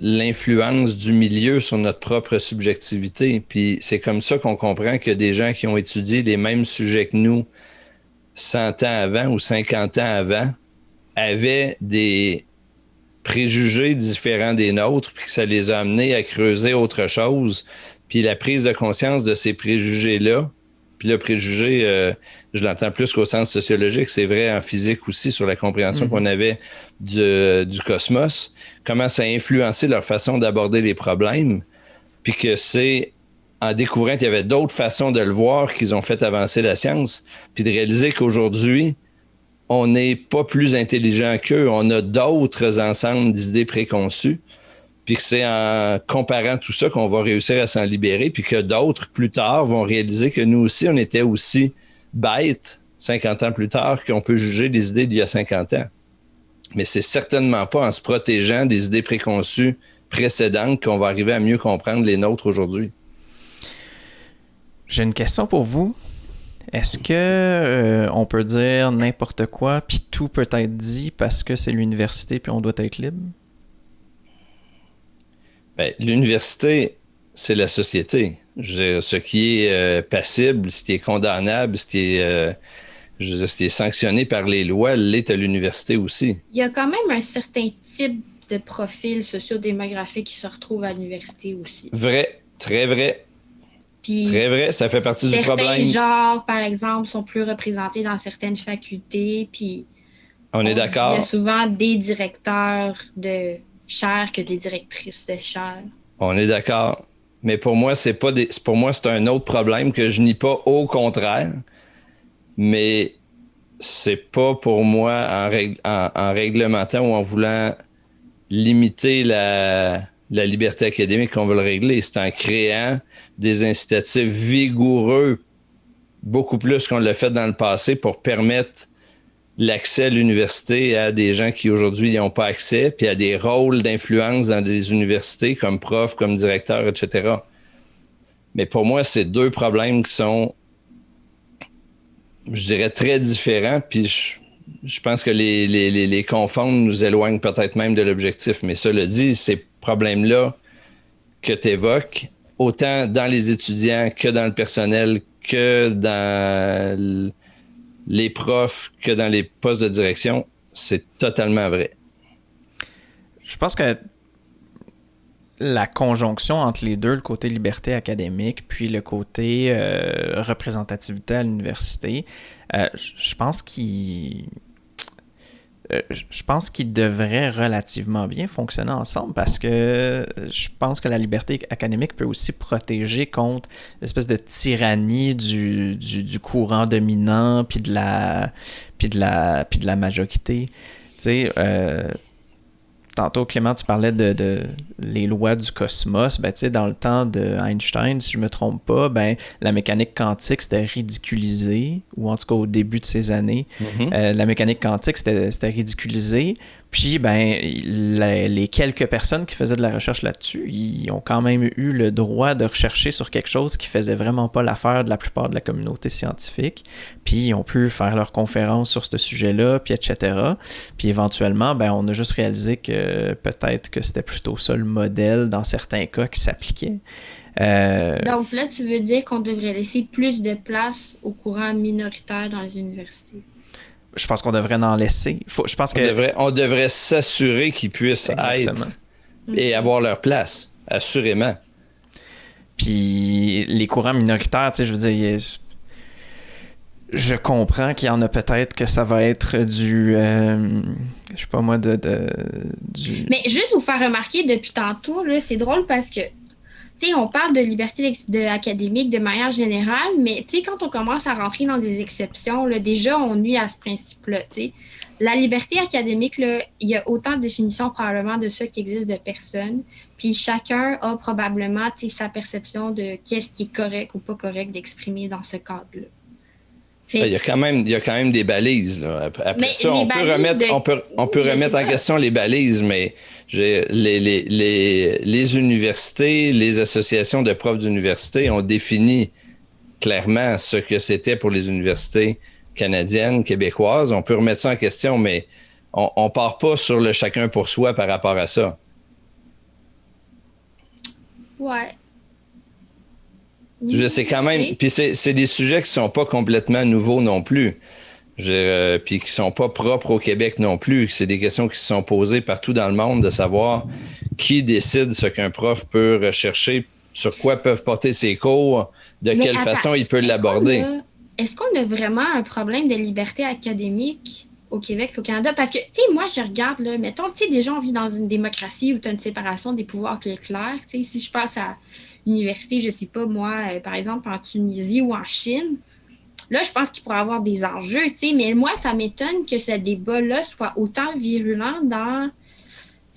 l'influence du milieu sur notre propre subjectivité. Puis c'est comme ça qu'on comprend que des gens qui ont étudié les mêmes sujets que nous 100 ans avant ou 50 ans avant avaient des préjugés différents des nôtres, puis que ça les a amenés à creuser autre chose. Puis la prise de conscience de ces préjugés-là, puis le préjugé, je l'entends plus qu'au sens sociologique, c'est vrai en physique aussi, sur la compréhension qu'on avait du cosmos, comment ça a influencé leur façon d'aborder les problèmes, puis que c'est en découvrant qu'il y avait d'autres façons de le voir qu'ils ont fait avancer la science, puis de réaliser qu'aujourd'hui, on n'est pas plus intelligent qu'eux, on a d'autres ensembles d'idées préconçues, puis que c'est en comparant tout ça qu'on va réussir à s'en libérer, puis que d'autres, plus tard, vont réaliser que nous aussi, on était aussi bêtes 50 ans plus tard qu'on peut juger des idées d'il y a 50 ans. Mais c'est certainement pas en se protégeant des idées préconçues précédentes qu'on va arriver à mieux comprendre les nôtres aujourd'hui. J'ai une question pour vous. Est-ce que on peut dire n'importe quoi, puis tout peut être dit parce que c'est l'université, puis on doit être libre? L'université, c'est la société. Je veux dire, ce qui est passible, ce qui est condamnable, ce qui est sanctionné par les lois, l'est à l'université aussi. Il y a quand même un certain type de profil sociodémographique qui se retrouve à l'université aussi. Vrai, très vrai. Puis très vrai, ça fait partie du problème. Certains genres, par exemple, sont plus représentés dans certaines facultés, puis on est d'accord. Il y a souvent des directeurs de chaires que des directrices de chaires. On est d'accord. Mais pour moi, c'est un autre problème que je nie pas, au contraire. Mais c'est pas pour moi en réglementant ou en voulant limiter la liberté académique qu'on veut le régler. C'est en créant des incitatifs vigoureux, beaucoup plus qu'on l'a fait dans le passé, pour permettre l'accès à l'université à des gens qui aujourd'hui n'y ont pas accès, puis à des rôles d'influence dans des universités comme prof, comme directeur, etc. Mais pour moi, c'est deux problèmes qui sont, je dirais, très différents, puis je pense que les confondre nous éloignent peut-être même de l'objectif. Mais cela dit, ces problèmes-là que tu évoques, autant dans les étudiants que dans le personnel, que dans les profs, que dans les postes de direction, c'est totalement vrai. Je pense que la conjonction entre les deux, le côté liberté académique, puis le côté représentativité à l'université, je pense qu'il devrait relativement bien fonctionner ensemble, parce que je pense que la liberté académique peut aussi protéger contre l'espèce de tyrannie du courant dominant puis de la majorité. Tu sais, tantôt, Clément, tu parlais de les lois du cosmos. Ben, tu sais, dans le temps de Einstein, si je me trompe pas, ben, la mécanique quantique, c'était ridiculisé, ou en tout cas au début de ces années. La mécanique quantique, c'était ridiculisé Puis, ben, les quelques personnes qui faisaient de la recherche là-dessus, ils ont quand même eu le droit de rechercher sur quelque chose qui faisait vraiment pas l'affaire de la plupart de la communauté scientifique. Puis, ils ont pu faire leurs conférences sur ce sujet-là, puis etc. Puis, éventuellement, ben, on a juste réalisé que peut-être que c'était plutôt ça le modèle dans certains cas qui s'appliquait. Donc là, tu veux dire qu'on devrait laisser plus de place aux courants minoritaires dans les universités? Je pense qu'on devrait en laisser. Je pense que... On devrait s'assurer qu'ils puissent Exactement. être et avoir leur place, assurément. Puis les courants minoritaires, tu sais, je veux dire, je comprends qu'il y en a peut-être que ça va être du... je sais pas moi, du... Mais juste vous faire remarquer depuis tantôt, là, c'est drôle parce que on parle de liberté académique de manière générale, mais quand on commence à rentrer dans des exceptions, là, déjà, on nuit à ce principe-là. T'sais. La liberté académique, là, il y a autant de définitions probablement de ça qui existe de personnes. Puis chacun a probablement sa perception de qu'est-ce qui est correct ou pas correct d'exprimer dans ce cadre-là. Il y a quand même des balises. Là. Après ça, on peut remettre en question les balises, mais les universités, les associations de profs d'université ont défini clairement ce que c'était pour les universités canadiennes, québécoises. On peut remettre ça en question, mais on ne part pas sur le chacun pour soi par rapport à ça. Ouais. C'est quand même... Puis c'est des sujets qui ne sont pas complètement nouveaux non plus. Puis qui ne sont pas propres au Québec non plus. C'est des questions qui se sont posées partout dans le monde de savoir qui décide ce qu'un prof peut rechercher, sur quoi peuvent porter ses cours, de quelle façon il peut l'aborder. Est-ce qu'on a vraiment un problème de liberté académique au Québec et au Canada? Parce que, moi, je regarde, là, mettons, déjà, on vit dans une démocratie où tu as une séparation des pouvoirs qui est claire. Si je passe à l'université, je sais pas, moi, par exemple, en Tunisie ou en Chine, là, je pense qu'il pourrait y avoir des enjeux, mais moi, ça m'étonne que ce débat-là soit autant virulent dans,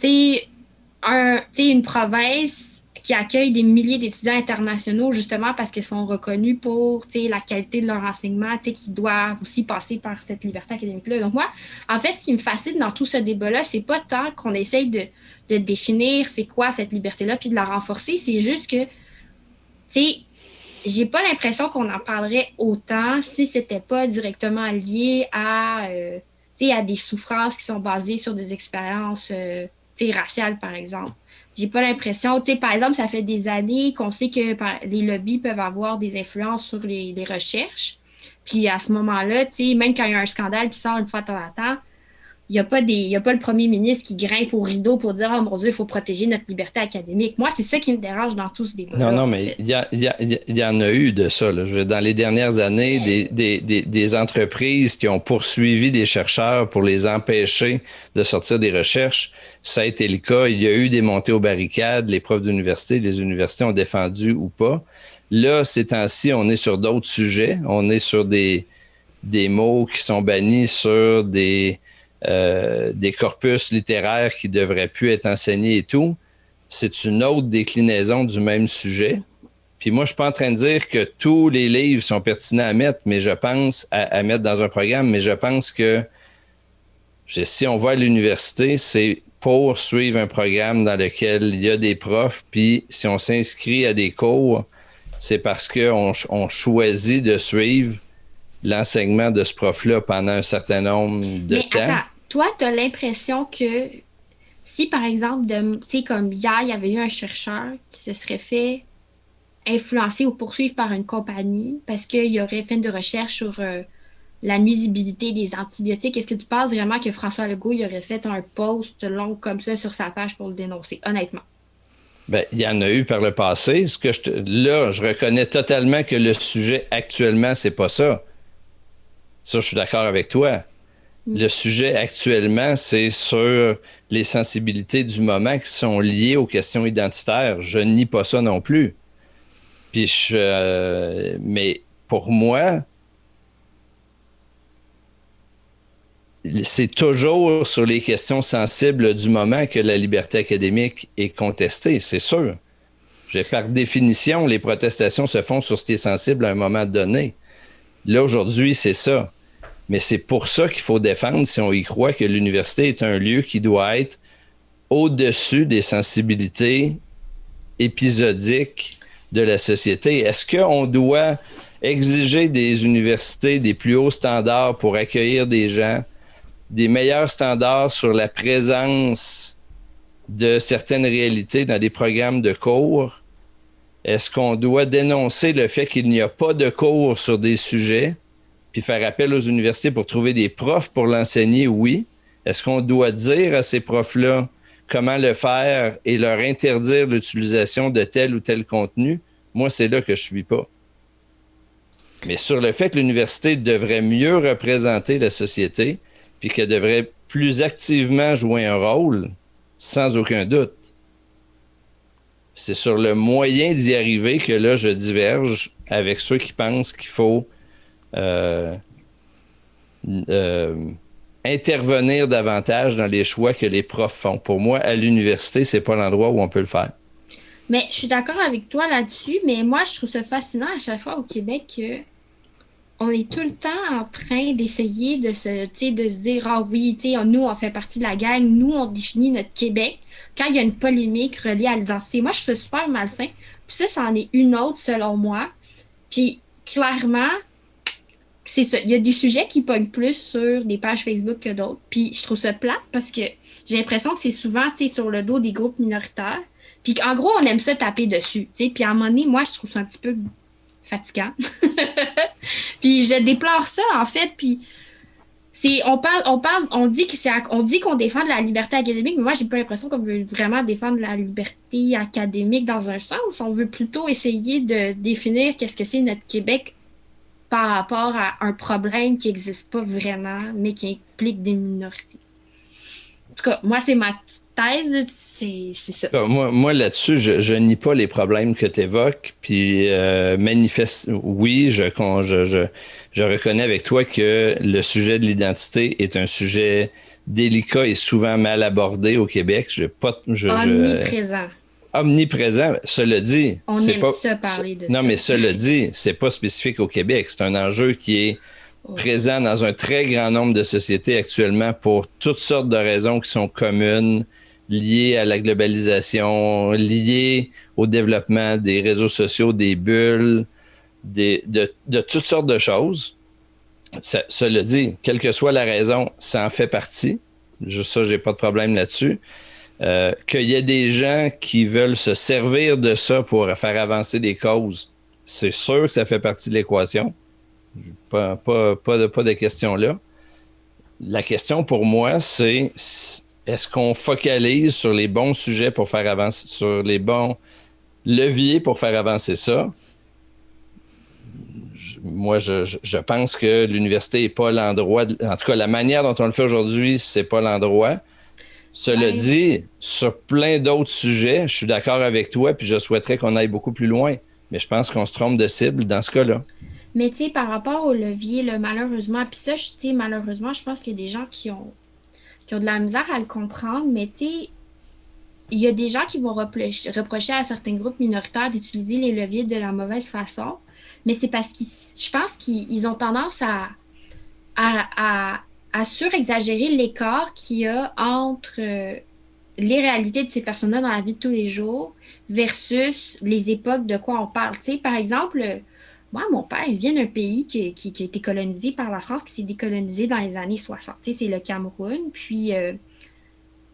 une province qui accueille des milliers d'étudiants internationaux, justement parce qu'ils sont reconnus pour, la qualité de leur enseignement, qui doivent aussi passer par cette liberté académique-là. Donc moi, en fait, ce qui me fascine dans tout ce débat-là, c'est pas tant qu'on essaye de définir c'est quoi cette liberté-là puis de la renforcer, c'est juste que, j'ai pas l'impression qu'on en parlerait autant si c'était pas directement lié à des souffrances qui sont basées sur des expériences raciales, par exemple. J'ai pas l'impression, par exemple, ça fait des années qu'on sait que les lobbies peuvent avoir des influences sur les recherches. Puis à ce moment-là, même quand il y a un scandale qui sort une fois de temps en temps, il n'y a pas le premier ministre qui grimpe au rideau pour dire « Oh mon Dieu, il faut protéger notre liberté académique ». Moi, c'est ça qui me dérange dans tout ce débat-là. Non, mais il y en a eu de ça. Là. Dans les dernières années, des entreprises qui ont poursuivi des chercheurs pour les empêcher de sortir des recherches, ça a été le cas. Il y a eu des montées aux barricades, les profs d'université, les universités ont défendu ou pas. Là, ces temps-ci, on est sur d'autres sujets. On est sur des mots qui sont bannis sur des corpus littéraires qui ne devraient plus être enseignés et tout. C'est une autre déclinaison du même sujet. Puis moi, je ne suis pas en train de dire que tous les livres sont pertinents à mettre, mais je pense à mettre dans un programme, mais je pense que si on va à l'université, c'est pour suivre un programme dans lequel il y a des profs, puis si on s'inscrit à des cours, c'est parce qu'on choisit de suivre l'enseignement de ce prof-là pendant un certain nombre de temps. Attends, toi, tu as l'impression que si, par exemple, comme hier, il y avait eu un chercheur qui se serait fait influencer ou poursuivre par une compagnie parce qu'il aurait fait une recherche sur la nuisibilité des antibiotiques, est-ce que tu penses vraiment que François Legault il aurait fait un post long comme ça sur sa page pour le dénoncer, honnêtement? Bien, il y en a eu par le passé. Là, je reconnais totalement que le sujet actuellement, c'est pas ça. Ça, je suis d'accord avec toi. Le sujet actuellement, c'est sur les sensibilités du moment qui sont liées aux questions identitaires. Je nie pas ça non plus. Puis mais pour moi, c'est toujours sur les questions sensibles du moment que la liberté académique est contestée, c'est sûr. Par définition, les protestations se font sur ce qui est sensible à un moment donné. Là, aujourd'hui, c'est ça. Mais c'est pour ça qu'il faut défendre, si on y croit, que l'université est un lieu qui doit être au-dessus des sensibilités épisodiques de la société. Est-ce qu'on doit exiger des universités des plus hauts standards pour accueillir des gens, des meilleurs standards sur la présence de certaines réalités dans des programmes de cours? Est-ce qu'on doit dénoncer le fait qu'il n'y a pas de cours sur des sujets, puis faire appel aux universités pour trouver des profs pour l'enseigner? Oui. Est-ce qu'on doit dire à ces profs-là comment le faire et leur interdire l'utilisation de tel ou tel contenu? Moi, c'est là que je ne suis pas. Mais sur le fait que l'université devrait mieux représenter la société, puis qu'elle devrait plus activement jouer un rôle, sans aucun doute. C'est sur le moyen d'y arriver que là, je diverge avec ceux qui pensent qu'il faut intervenir davantage dans les choix que les profs font. Pour moi, à l'université, c'est pas l'endroit où on peut le faire. Mais je suis d'accord avec toi là-dessus, mais moi, je trouve ça fascinant à chaque fois au Québec que on est tout le temps en train d'essayer de se dire, ah oui, nous, on fait partie de la gang, nous, on définit notre Québec. Quand il y a une polémique reliée à l'identité, moi, je trouve ça super malsain. Puis ça en est une autre, selon moi. Puis, clairement, c'est ça. Il y a des sujets qui pognent plus sur des pages Facebook que d'autres. Puis, je trouve ça plate parce que j'ai l'impression que c'est souvent, sur le dos des groupes minoritaires. Puis, en gros, on aime ça taper dessus, Puis, à un moment donné, moi, je trouve ça un petit peu fatigant. Puis je déplore ça, en fait. Puis on dit qu'on défend de la liberté académique, mais moi, j'ai pas l'impression qu'on veut vraiment défendre la liberté académique dans un sens. On veut plutôt essayer de définir qu'est-ce que c'est notre Québec par rapport à un problème qui n'existe pas vraiment, mais qui implique des minorités. En tout cas, moi, c'est ma petite thèse, c'est ça. Moi là-dessus, je nie pas les problèmes que tu évoques, puis oui, je reconnais avec toi que le sujet de l'identité est un sujet délicat et souvent mal abordé au Québec. Omniprésent. Omniprésent, cela dit. On aime ça parler de ça. Non, mais cela dit, c'est pas spécifique au Québec. C'est un enjeu qui est présent dans un très grand nombre de sociétés actuellement pour toutes sortes de raisons qui sont communes, liées à la globalisation, liées au développement des réseaux sociaux, des bulles, de toutes sortes de choses. Cela dit, quelle que soit la raison, ça en fait partie. Juste ça, j'ai pas de problème là-dessus. Qu'il y ait des gens qui veulent se servir de ça pour faire avancer des causes, c'est sûr que ça fait partie de l'équation. Pas de question là. La question pour moi, c'est est-ce qu'on focalise sur les bons sujets pour faire avancer, sur les bons leviers pour faire avancer ça? Moi, je pense que l'université n'est pas l'endroit, en tout cas, la manière dont on le fait aujourd'hui, c'est pas l'endroit. Cela dit, sur plein d'autres sujets, je suis d'accord avec toi, puis je souhaiterais qu'on aille beaucoup plus loin. Mais je pense qu'on se trompe de cible dans ce cas-là. Mais tu sais, par rapport au levier, là, malheureusement, puis ça, malheureusement, je pense qu'il y a des gens qui ont de la misère à le comprendre, mais tu sais, il y a des gens qui vont reprocher à certains groupes minoritaires d'utiliser les leviers de la mauvaise façon, mais c'est parce je pense qu'ils ont tendance à surexagérer l'écart qu'il y a entre les réalités de ces personnes-là dans la vie de tous les jours versus les époques de quoi on parle. Tu sais, par exemple, moi, mon père, il vient d'un pays qui a été colonisé par la France, qui s'est décolonisé dans les années 60. Tu sais, c'est le Cameroun. Puis,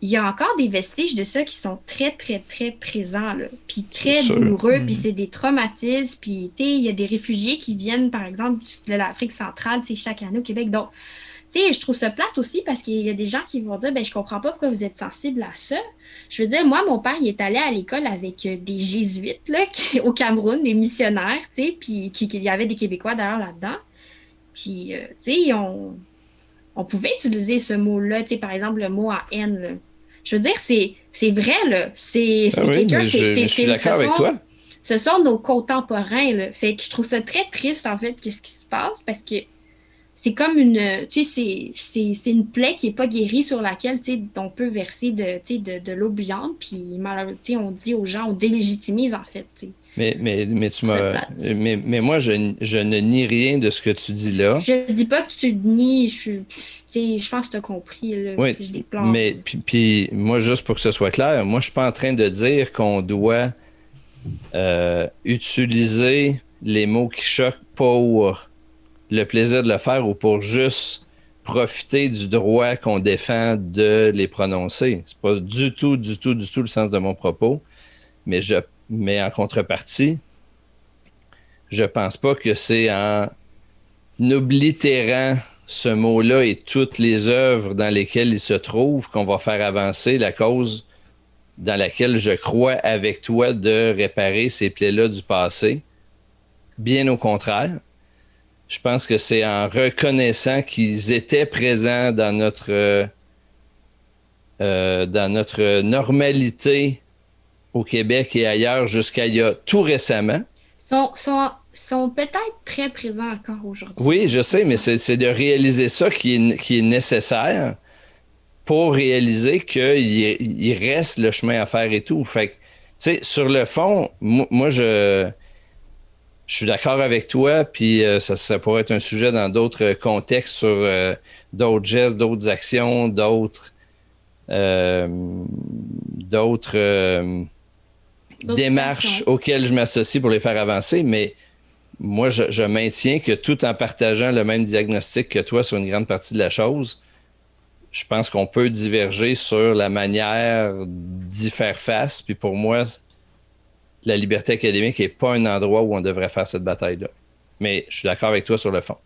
il y a encore des vestiges de ça qui sont très, très, très présents, là. Puis très douloureux, puis c'est des traumatismes. Puis, tu sais, il y a des réfugiés qui viennent, par exemple, de l'Afrique centrale, tu sais, chaque année au Québec. Donc, tu sais, je trouve ça plate aussi parce qu'il y a des gens qui vont dire, ben je comprends pas pourquoi vous êtes sensible à ça. Je veux dire, moi, mon père, il est allé à l'école avec des jésuites, là, au Cameroun, des missionnaires, tu sais, puis il y avait des Québécois d'ailleurs là-dedans. Puis, tu sais, on pouvait utiliser ce mot-là, tu sais, par exemple, le mot à haine, là. Je veux dire, c'est vrai, là. C'est quelqu'un, je suis d'accord avec toi. Ce sont nos contemporains, là. Fait que je trouve ça très triste, en fait, qu'est-ce qui se passe, parce que c'est comme tu sais, c'est une plaie qui n'est pas guérie sur laquelle, tu sais, on peut verser de l'eau bouillante, puis malheureusement, tu sais, on dit aux gens, on délégitimise en fait, tu sais. Mais moi, je ne nie rien de ce que tu dis là. Je dis pas que tu nies, tu sais, je pense que tu as compris, là, Oui, je déplore. mais puis moi, juste pour que ce soit clair, moi, je suis pas en train de dire qu'on doit utiliser les mots qui choquent pour le plaisir de le faire ou pour juste profiter du droit qu'on défend de les prononcer. C'est pas du tout le sens de mon propos. Mais en contrepartie, je pense pas que c'est en oblitérant ce mot-là et toutes les œuvres dans lesquelles il se trouve qu'on va faire avancer la cause dans laquelle je crois avec toi de réparer ces plaies-là du passé. Bien au contraire. Je pense que c'est en reconnaissant qu'ils étaient présents dans notre normalité au Québec et ailleurs jusqu'à il y a tout récemment. Sont peut-être très présents encore aujourd'hui. Oui, je sais, mais c'est de réaliser ça qui est nécessaire pour réaliser qu'il reste le chemin à faire et tout. Fait que, tu sais, sur le fond, moi, je suis d'accord avec toi, puis ça pourrait être un sujet dans d'autres contextes sur d'autres gestes, d'autres actions, d'autres démarches auxquelles je m'associe pour les faire avancer, mais moi, je maintiens que tout en partageant le même diagnostic que toi sur une grande partie de la chose, je pense qu'on peut diverger sur la manière d'y faire face, puis pour moi, la liberté académique n'est pas un endroit où on devrait faire cette bataille-là. Mais je suis d'accord avec toi sur le fond.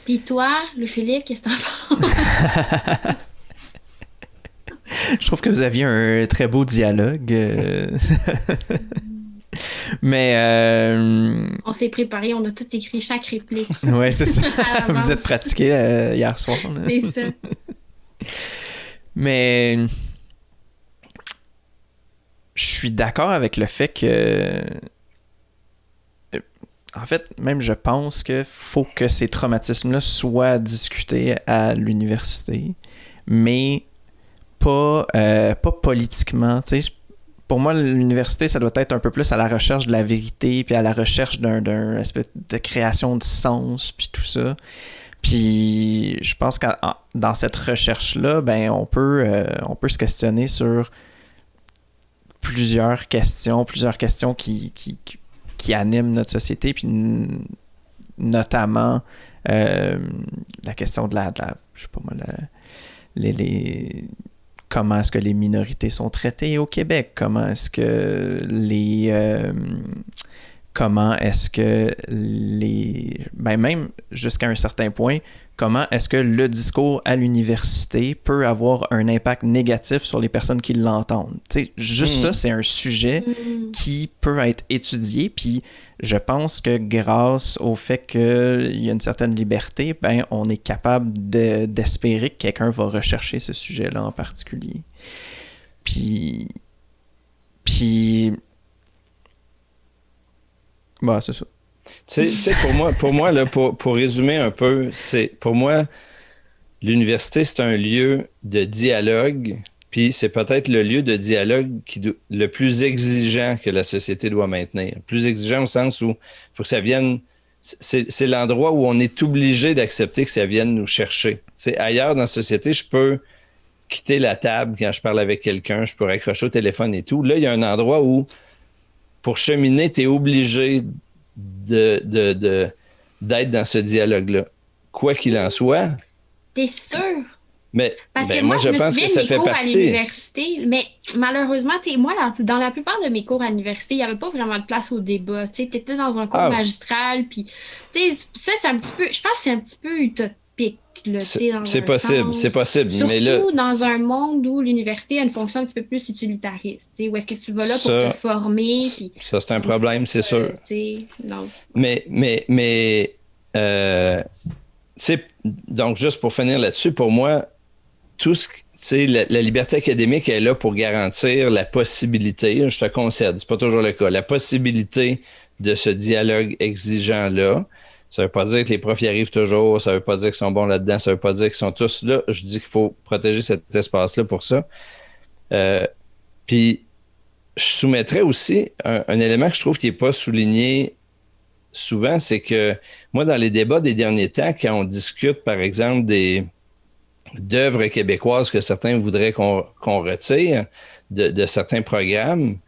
Puis toi, Louis-Philippe, qu'est-ce que t'en penses? Je trouve que vous aviez un très beau dialogue. Mais... On s'est préparé, on a tout écrit chaque réplique. Ouais, c'est ça. Vous êtes pratiqué hier soir. Là. C'est ça. Mais... Je suis d'accord avec le fait que... En fait, même je pense qu'il faut que ces traumatismes-là soient discutés à l'université, mais pas politiquement. Tu sais, pour moi, l'université, ça doit être un peu plus à la recherche de la vérité, puis à la recherche d'un espèce de création de sens, puis tout ça. Puis je pense que dans cette recherche-là, ben on peut se questionner sur plusieurs questions qui animent notre société, puis notamment la question de je sais pas moi, comment est-ce que les minorités sont traitées au Québec, comment est-ce que même jusqu'à un certain point, comment est-ce que le discours à l'université peut avoir un impact négatif sur les personnes qui l'entendent. Tu sais, juste ça, c'est un sujet qui peut être étudié, puis je pense que grâce au fait qu'il y a une certaine liberté, ben on est capable d'espérer que quelqu'un va rechercher ce sujet-là en particulier. Puis bah, c'est ça. Tu sais, pour moi là, pour résumer un peu, pour moi, l'université, c'est un lieu de dialogue, puis c'est peut-être le lieu de dialogue le plus exigeant que la société doit maintenir. Plus exigeant au sens où il faut que ça vienne... C'est l'endroit où on est obligé d'accepter que ça vienne nous chercher. Tu sais, ailleurs dans la société, je peux quitter la table quand je parle avec quelqu'un, je peux raccrocher au téléphone et tout. Là, il y a un endroit où pour cheminer, tu es obligé d'être dans ce dialogue-là. Quoi qu'il en soit. T'es sûr? Mais parce que moi, je pense que ça fait cours partie. À l'université, mais malheureusement, moi, dans la plupart de mes cours à l'université, il n'y avait pas vraiment de place au débat. Tu étais dans un cours magistral, puis ça, c'est un petit peu... Je pense que c'est un petit peu utopique. C'est possible. Surtout mais là, dans un monde où l'université a une fonction un petit peu plus utilitariste. Où est-ce que tu vas là pour te former? Puis, ça, c'est un problème, c'est sûr. Non. Mais donc, juste pour finir là-dessus, pour moi, tout ce la liberté académique est là pour garantir la possibilité, je te concède, c'est pas toujours le cas, la possibilité de ce dialogue exigeant-là. Ça ne veut pas dire que les profs y arrivent toujours, ça ne veut pas dire qu'ils sont bons là-dedans, ça ne veut pas dire qu'ils sont tous là. Je dis qu'il faut protéger cet espace-là pour ça. Puis, je soumettrais aussi un élément que je trouve qui n'est pas souligné souvent, c'est que moi, dans les débats des derniers temps, quand on discute, par exemple, d'œuvres québécoises que certains voudraient qu'on retire de certains programmes,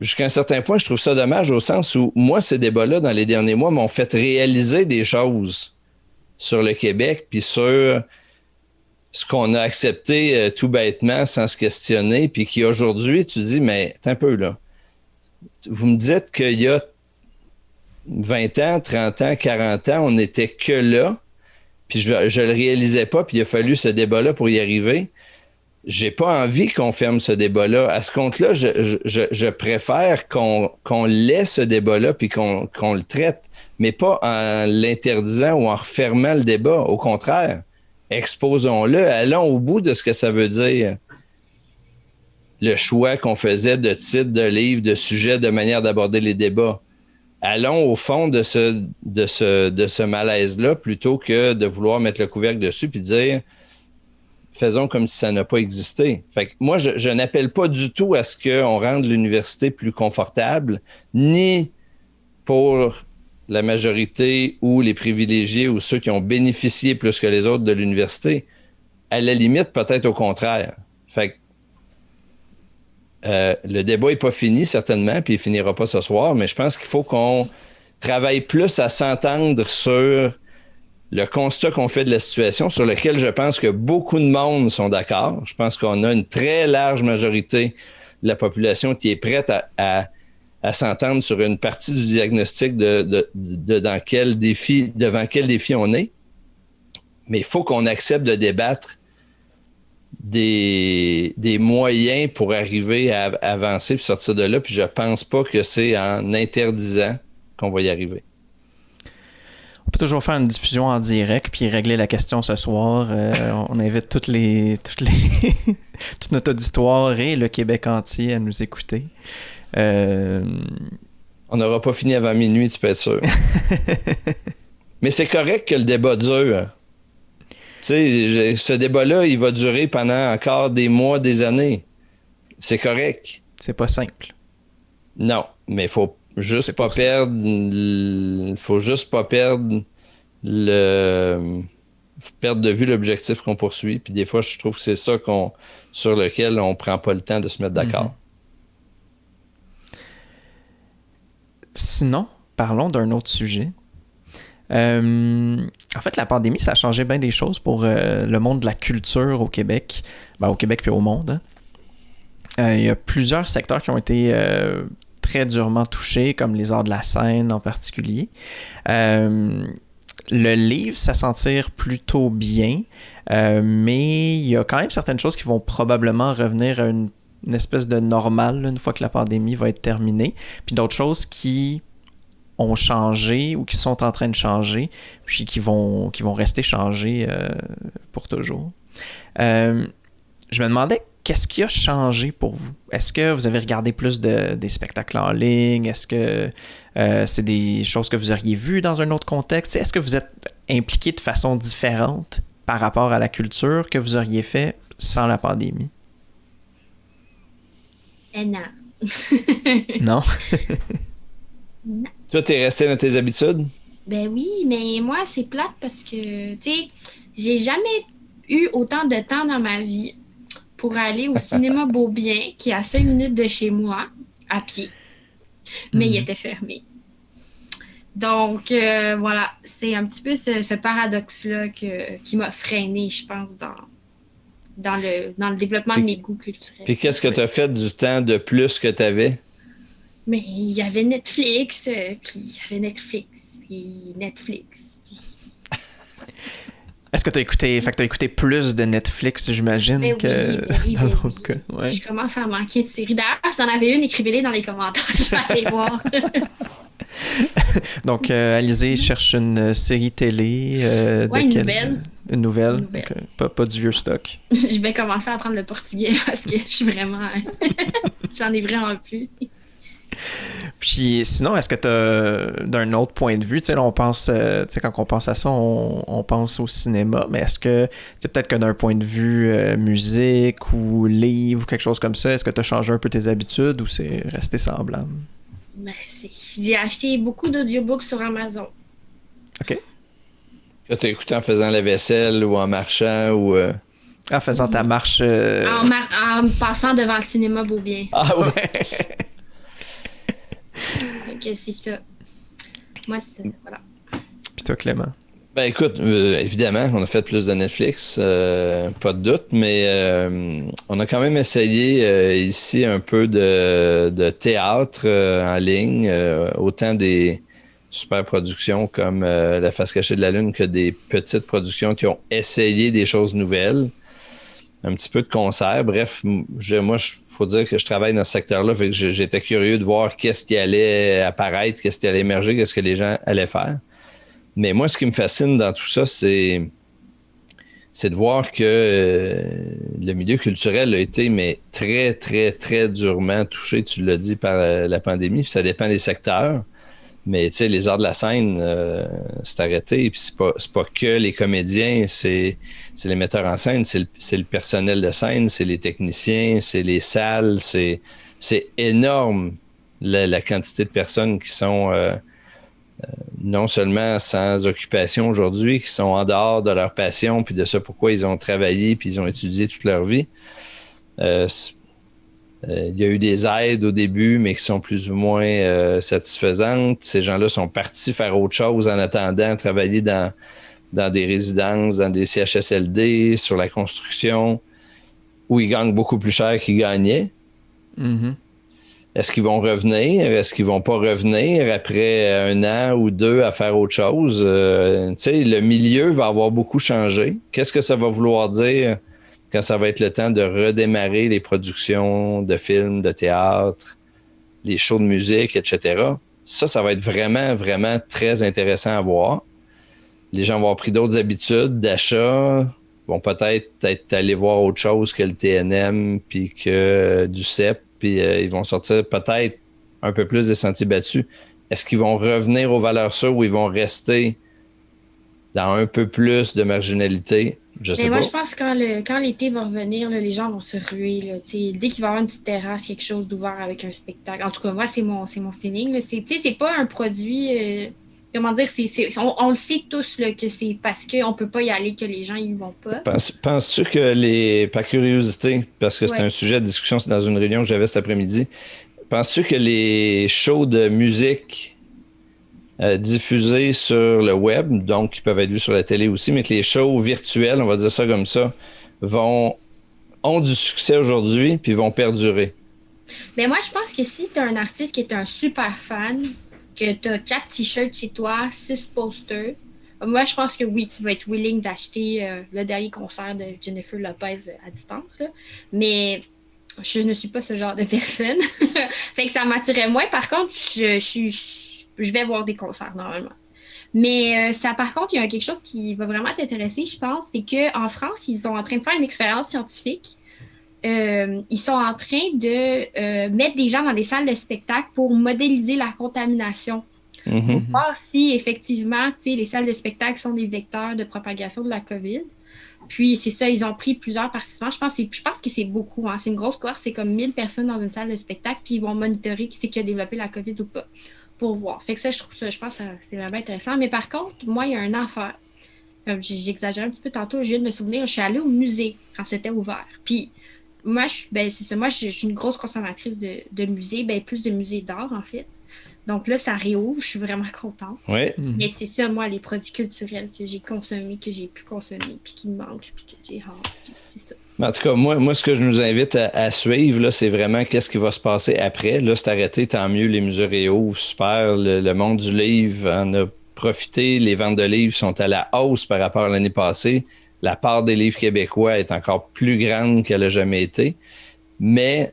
jusqu'à un certain point, je trouve ça dommage au sens où moi, ces débats-là, dans les derniers mois, m'ont fait réaliser des choses sur le Québec puis sur ce qu'on a accepté tout bêtement sans se questionner, puis qui aujourd'hui, tu dis, mais attends un peu là. Vous me dites qu'il y a 20 ans, 30 ans, 40 ans, on n'était que là, puis je le réalisais pas, puis il a fallu ce débat-là pour y arriver. J'ai pas envie qu'on ferme ce débat-là. À ce compte-là, je préfère qu'on laisse ce débat-là puis qu'on le traite, mais pas en l'interdisant ou en refermant le débat. Au contraire, exposons-le, allons au bout de ce que ça veut dire. Le choix qu'on faisait de titres, de livres, de sujets, de manière d'aborder les débats. Allons au fond de ce malaise-là plutôt que de vouloir mettre le couvercle dessus puis dire faisons comme si ça n'a pas existé. Fait que moi, je n'appelle pas du tout à ce qu'on rende l'université plus confortable, ni pour la majorité ou les privilégiés ou ceux qui ont bénéficié plus que les autres de l'université. À la limite, peut-être au contraire. Fait que le débat n'est pas fini, certainement, puis il ne finira pas ce soir, mais je pense qu'il faut qu'on travaille plus à s'entendre sur le constat qu'on fait de la situation, sur lequel je pense que beaucoup de monde sont d'accord. Je pense qu'on a une très large majorité de la population qui est prête à s'entendre sur une partie du diagnostic devant quel défi on est. Mais il faut qu'on accepte de débattre des moyens pour arriver à avancer et sortir de là. Puis je pense pas que c'est en interdisant qu'on va y arriver. On peut toujours faire une diffusion en direct puis régler la question ce soir. On invite tout notre auditoire et le Québec entier à nous écouter. On n'aura pas fini avant minuit, tu peux être sûr. Mais c'est correct que le débat dure. Tu sais, ce débat-là, il va durer pendant encore des mois, des années. C'est correct. C'est pas simple. Non, mais il faut juste pas perdre perdre de vue l'objectif qu'on poursuit. Puis des fois, je trouve que c'est ça sur lequel on prend pas le temps de se mettre d'accord. Sinon, parlons d'un autre sujet. En fait, la pandémie, ça a changé bien des choses pour le monde de la culture au Québec. Au Québec puis au monde. Il y a plusieurs secteurs qui ont été très durement touchés, comme les arts de la scène en particulier. Le livre, ça s'en tire plutôt bien, mais il y a quand même certaines choses qui vont probablement revenir à une espèce de normale une fois que la pandémie va être terminée, puis d'autres choses qui ont changé ou qui sont en train de changer, puis qui vont rester changées pour toujours. Je me demandais, qu'est-ce qui a changé pour vous? Est-ce que vous avez regardé plus des spectacles en ligne? Est-ce que c'est des choses que vous auriez vues dans un autre contexte? Est-ce que vous êtes impliqué de façon différente par rapport à la culture que vous auriez fait sans la pandémie? Non. Non? Non. Toi, t'es resté dans tes habitudes? Ben oui, mais moi, c'est plate parce que, tu sais, j'ai jamais eu autant de temps dans ma vie pour aller au cinéma Beaubien, qui est à 5 minutes de chez moi, à pied. Mais il était fermé. Donc, voilà, c'est un petit peu ce paradoxe-là qui m'a freiné, je pense, dans le développement de mes goûts culturels. Puis qu'est-ce que tu as fait du temps de plus que tu avais? Mais il y avait Netflix, puis Est-ce que tu as écouté plus de Netflix, j'imagine, que dans d'autres cas? Ouais. Je commence à manquer de séries. D'ailleurs, si t'en avais une, écrivez-les dans les commentaires. Je vais aller voir. Donc, Alizée cherche une série télé. Nouvelle. Une nouvelle. Donc, pas du vieux stock. Je vais commencer à apprendre le portugais parce que je suis vraiment... J'en ai vraiment plus. Puis sinon, est-ce que tu as, d'un autre point de vue, tu sais, là, on pense, tu sais, quand on pense à ça, on pense au cinéma, mais est-ce que, tu sais, peut-être que d'un point de vue musique ou livre ou quelque chose comme ça, est-ce que tu as changé un peu tes habitudes ou c'est resté semblable? Ben, j'ai acheté beaucoup d'audiobooks sur Amazon. OK. Que tu as écouté en faisant la vaisselle ou en marchant ou... En faisant ta marche... En passant devant le cinéma Beaubien. Ah ouais! Donc, c'est ça. Moi, c'est... Voilà. Puis toi, Clément? Ben écoute, évidemment, on a fait plus de Netflix, pas de doute, mais on a quand même essayé ici un peu de théâtre en ligne, autant des super productions comme La face cachée de la Lune que des petites productions qui ont essayé des choses nouvelles. Un petit peu de concert. Bref, moi, faut dire que je travaille dans ce secteur-là, fait que j'étais curieux de voir qu'est-ce qui allait apparaître, qu'est-ce qui allait émerger, qu'est-ce que les gens allaient faire. Mais moi, ce qui me fascine dans tout ça, c'est de voir que le milieu culturel a été très, très, très durement touché, tu l'as dit, par la pandémie. Puis ça dépend des secteurs. Mais tu sais, les arts de la scène, c'est arrêté. Et puis c'est pas que les comédiens, c'est les metteurs en scène, c'est le personnel de scène, c'est les techniciens, c'est les salles. C'est énorme la quantité de personnes qui sont non seulement sans occupation aujourd'hui, qui sont en dehors de leur passion, puis de ça pourquoi ils ont travaillé, puis ils ont étudié toute leur vie. Il y a eu des aides au début, mais qui sont plus ou moins satisfaisantes. Ces gens-là sont partis faire autre chose en attendant, travailler dans des résidences, dans des CHSLD, sur la construction, où ils gagnent beaucoup plus cher qu'ils gagnaient. Mm-hmm. Est-ce qu'ils vont revenir? Est-ce qu'ils vont pas revenir après 1 an ou 2 à faire autre chose? Tu sais, le milieu va avoir beaucoup changé. Qu'est-ce que ça va vouloir dire quand ça va être le temps de redémarrer les productions de films, de théâtre, les shows de musique, etc. Ça va être vraiment, vraiment très intéressant à voir. Les gens vont avoir pris d'autres habitudes d'achat, vont peut-être aller voir autre chose que le TNM puis que du CEP, puis ils vont sortir peut-être un peu plus des sentiers battus. Est-ce qu'ils vont revenir aux valeurs sûres ou ils vont rester dans un peu plus de marginalité? Je sais pas. Moi, je pense que quand l'été va revenir, là, les gens vont se ruer. Là, dès qu'il va y avoir une petite terrasse, quelque chose d'ouvert avec un spectacle. En tout cas, moi, c'est mon feeling. Là. C'est pas un produit... comment dire? On le sait tous là, que c'est parce qu'on peut pas y aller que les gens y vont pas. Penses-tu que par curiosité, parce que c'est un sujet de discussion, c'est dans une réunion que j'avais cet après-midi, penses-tu que les shows de musique diffusés sur le web, donc qui peuvent être vus sur la télé aussi, mais que les shows virtuels, on va dire ça comme ça, ont du succès aujourd'hui puis vont perdurer? Mais moi, je pense que si tu as un artiste qui est un super fan, que tu as 4 t-shirts chez toi, 6 posters, moi, je pense que oui, tu vas être willing d'acheter le dernier concert de Jennifer Lopez à distance. Là. Mais je ne suis pas ce genre de personne. Fait que ça m'attirait moins. Par contre, je vais voir des concerts normalement. Mais ça, par contre, il y a quelque chose qui va vraiment t'intéresser, je pense, c'est qu'en France, ils sont en train de faire une expérience scientifique. Ils sont en train de mettre des gens dans des salles de spectacle pour modéliser la contamination. Mm-hmm. Pour voir si, effectivement, les salles de spectacle sont des vecteurs de propagation de la COVID. Puis, c'est ça, ils ont pris plusieurs participants. Je pense que c'est beaucoup. Hein. C'est une grosse cohorte, c'est comme 1000 personnes dans une salle de spectacle, puis ils vont monitorer qui c'est qui a développé la COVID ou pas, pour voir. Fait que ça, je pense que c'est vraiment intéressant. Mais par contre, moi, il y a une affaire. J'exagère un petit peu tantôt, je viens de me souvenir, je suis allée au musée quand c'était ouvert. Puis, moi, c'est ça. Moi, je suis une grosse consommatrice de musées, plus de musées d'art, en fait. Donc là, ça réouvre, je suis vraiment contente. Oui. Mais c'est ça, moi, les produits culturels que j'ai consommés, que j'ai pu consommer, puis qui me manquent, puis que j'ai hâte, c'est ça. En tout cas, moi, ce que je nous invite à suivre, là, c'est vraiment qu'est-ce qui va se passer après. Là, c'est arrêté, tant mieux, les musées réouvrent, super. Le monde du livre en a profité. Les ventes de livres sont à la hausse par rapport à l'année passée. La part des livres québécois est encore plus grande qu'elle n'a jamais été. Mais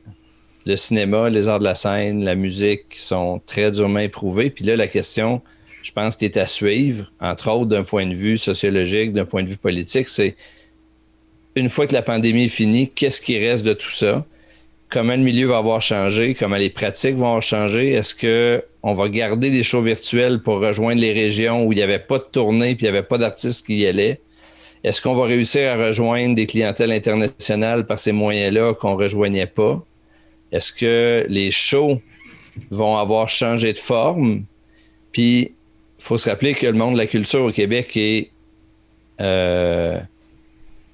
le cinéma, les arts de la scène, la musique sont très durement éprouvés. Puis là, la question, je pense, qui est à suivre, entre autres d'un point de vue sociologique, d'un point de vue politique, c'est une fois que la pandémie est finie, qu'est-ce qui reste de tout ça? comment le milieu va avoir changé, comment les pratiques vont avoir changé. Est-ce qu'on va garder des shows virtuels pour rejoindre les régions où il n'y avait pas de tournée puis il n'y avait pas d'artistes qui y allaient? Est-ce qu'on va réussir à rejoindre des clientèles internationales par ces moyens-là qu'on ne rejoignait pas? Est-ce que les shows vont avoir changé de forme? Puis, il faut se rappeler que le monde de la culture au Québec est, on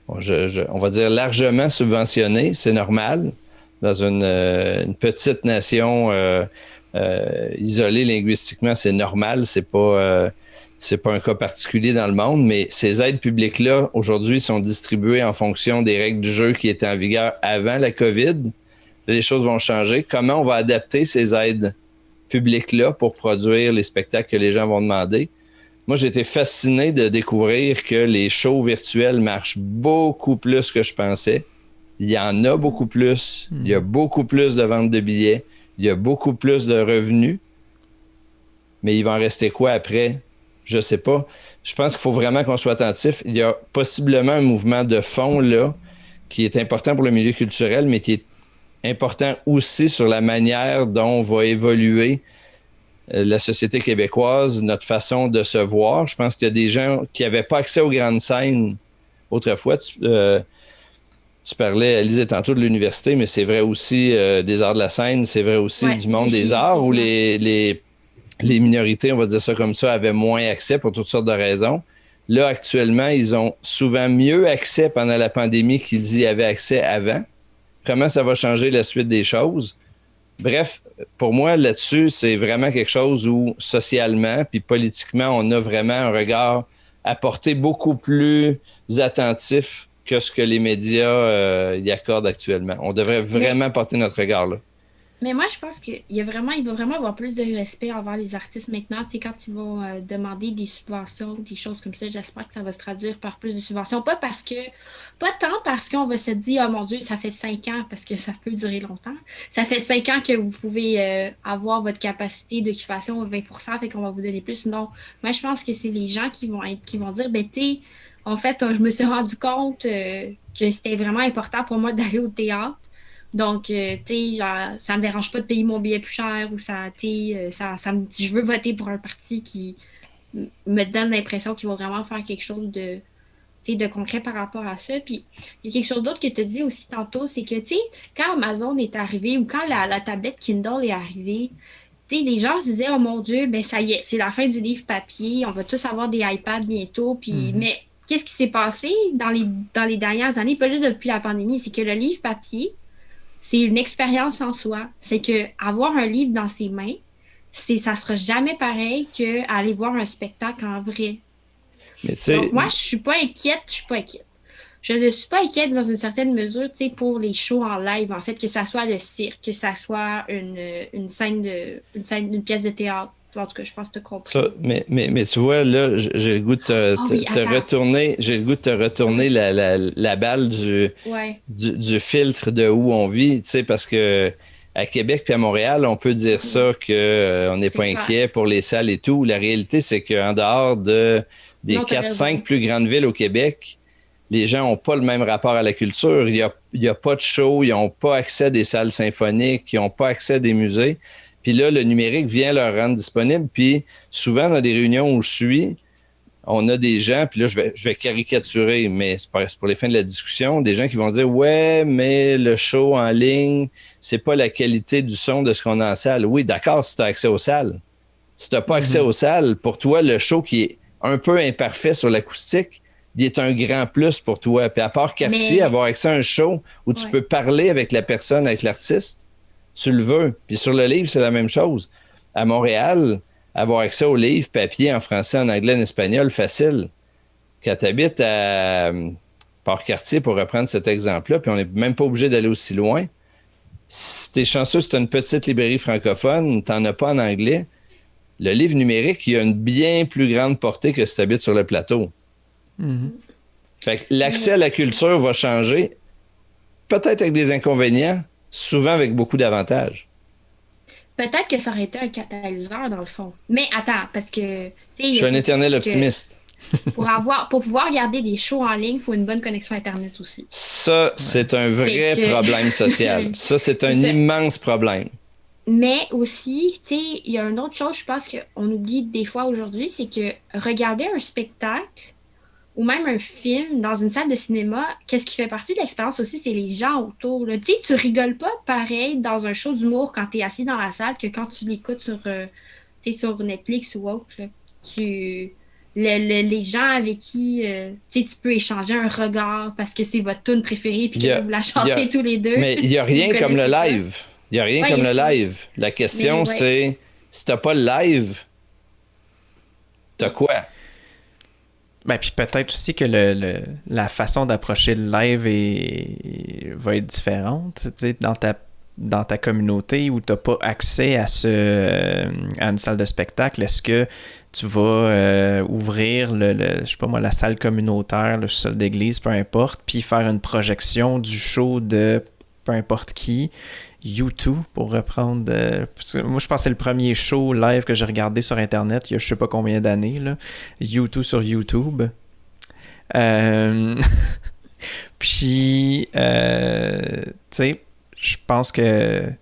va dire, largement subventionné. C'est normal. Dans une petite nation isolée linguistiquement, c'est normal. C'est pas un cas particulier dans le monde, mais ces aides publiques-là, aujourd'hui, sont distribuées en fonction des règles du jeu qui étaient en vigueur avant la COVID. Là, les choses vont changer. Comment on va adapter ces aides publiques-là pour produire les spectacles que les gens vont demander? Moi, j'ai été fasciné de découvrir que les shows virtuels marchent beaucoup plus que je pensais. Il y en a beaucoup plus. Il y a beaucoup plus de ventes de billets. Il y a beaucoup plus de revenus. Mais il va en rester quoi après? Je sais pas. Je pense qu'il faut vraiment qu'on soit attentif. Il y a possiblement un mouvement de fond là qui est important pour le milieu culturel, mais qui est important aussi sur la manière dont va évoluer la société québécoise, notre façon de se voir. Je pense qu'il y a des gens qui n'avaient pas accès aux grandes scènes autrefois. Tu parlais, Alizé, tantôt de l'université, mais c'est vrai aussi des arts de la scène, c'est vrai aussi du monde des arts où les minorités, on va dire ça comme ça, avaient moins accès pour toutes sortes de raisons. Là, actuellement, ils ont souvent mieux accès pendant la pandémie qu'ils y avaient accès avant. Comment ça va changer la suite des choses? Bref, pour moi, là-dessus, c'est vraiment quelque chose où, socialement puis politiquement, on a vraiment un regard à porter beaucoup plus attentif que ce que les médias y accordent actuellement. On devrait vraiment porter notre regard là. Mais moi, je pense qu'il va vraiment avoir plus de respect envers les artistes maintenant. Tu sais, quand ils vont demander des subventions, des choses comme ça, j'espère que ça va se traduire par plus de subventions. Pas tant parce qu'on va se dire, oh mon Dieu, ça fait 5 ans, parce que ça peut durer longtemps. Ça fait 5 ans que vous pouvez avoir votre capacité d'occupation à 20%, fait qu'on va vous donner plus. Non. Moi, je pense que c'est les gens qui vont dire, ben, tu sais, en fait, je me suis rendu compte que c'était vraiment important pour moi d'aller au théâtre. Donc, tu sais, ça me dérange pas de payer mon billet plus cher ou je veux voter pour un parti qui me donne l'impression qu'il va vraiment faire quelque chose de concret par rapport à ça. Puis, il y a quelque chose d'autre que tu as dit aussi tantôt, c'est que, tu sais, quand Amazon est arrivé ou quand la tablette Kindle est arrivée, tu sais, les gens se disaient, oh mon Dieu, ben ça y est, c'est la fin du livre papier, on va tous avoir des iPads bientôt. Puis, mais qu'est-ce qui s'est passé dans les dernières années, pas juste depuis la pandémie, c'est que le livre papier, c'est une expérience en soi. C'est que avoir un livre dans ses mains, ça sera jamais pareil qu'aller voir un spectacle en vrai. Mais donc, moi, je suis pas inquiète. Je ne suis pas inquiète dans une certaine mesure, tu sais, pour les shows en live, en fait, que ça soit le cirque, que ça soit une une pièce de théâtre. En tout cas, je pense que tu as compris. Ça, mais tu vois, là, j'ai le goût de te retourner la balle du filtre de où on vit, tu sais, parce que à Québec puis à Montréal, on peut dire ça qu'on n'est pas inquiet pour les salles et tout. La réalité, c'est qu'en dehors des 4-5 plus grandes villes au Québec, les gens n'ont pas le même rapport à la culture. Il y a pas de show, ils n'ont pas accès à des salles symphoniques, ils n'ont pas accès à des musées. Puis là, le numérique vient leur rendre disponible. Puis souvent, dans des réunions où je suis, on a des gens, puis là, je vais caricaturer, mais c'est pour les fins de la discussion, des gens qui vont dire « Ouais, mais le show en ligne, c'est pas la qualité du son de ce qu'on a en salle. » Oui, d'accord, si tu as accès aux salles. Si tu n'as pas accès aux salles, pour toi, le show qui est un peu imparfait sur l'acoustique, il est un grand plus pour toi. Puis à part Cartier, avoir accès à un show où tu peux parler avec la personne, avec l'artiste, tu le veux. Puis sur le livre, c'est la même chose. À Montréal, avoir accès aux livres papier en français, en anglais, en espagnol, facile. Quand tu habites à Port-Cartier, pour reprendre cet exemple-là, puis on n'est même pas obligé d'aller aussi loin, si tu es chanceux, si tu as une petite librairie francophone, tu n'en as pas en anglais, le livre numérique, il a une bien plus grande portée que si tu habites sur le plateau. Fait que l'accès à la culture va changer, peut-être avec des inconvénients, souvent avec beaucoup d'avantages. Peut-être que ça aurait été un catalyseur, dans le fond. Mais attends, parce que... Je suis un éternel optimiste. Pour pouvoir regarder des shows en ligne, il faut une bonne connexion Internet aussi. Ça, c'est un vrai problème social. Ça, c'est un immense problème. Mais aussi, tu sais, il y a une autre chose, je pense qu'on oublie des fois aujourd'hui, c'est que regarder un spectacle ou même un film dans une salle de cinéma, qu'est-ce qui fait partie de l'expérience aussi, c'est les gens autour. Tu sais, tu rigoles pas pareil dans un show d'humour quand tu es assis dans la salle que quand tu l'écoutes sur Netflix ou autre. Là. Les gens avec qui tu peux échanger un regard parce que c'est votre tune préférée puis que vous la chantez tous les deux. Mais il n'y a rien comme le live. Il n'y a rien comme le live. La question, c'est si tu n'as pas le live, tu as quoi? Ben, puis peut-être aussi que la façon d'approcher le live va être différente. Tu sais, dans ta communauté où tu n'as pas accès à une salle de spectacle, est-ce que tu vas ouvrir je sais pas moi, la salle communautaire, le sol d'église, peu importe, puis faire une projection du show de peu importe qui, U2, pour reprendre... parce que moi, je pense que c'est le premier show live que j'ai regardé sur Internet il y a je sais pas combien d'années, là. U2 sur YouTube. Puis, tu sais, je pense que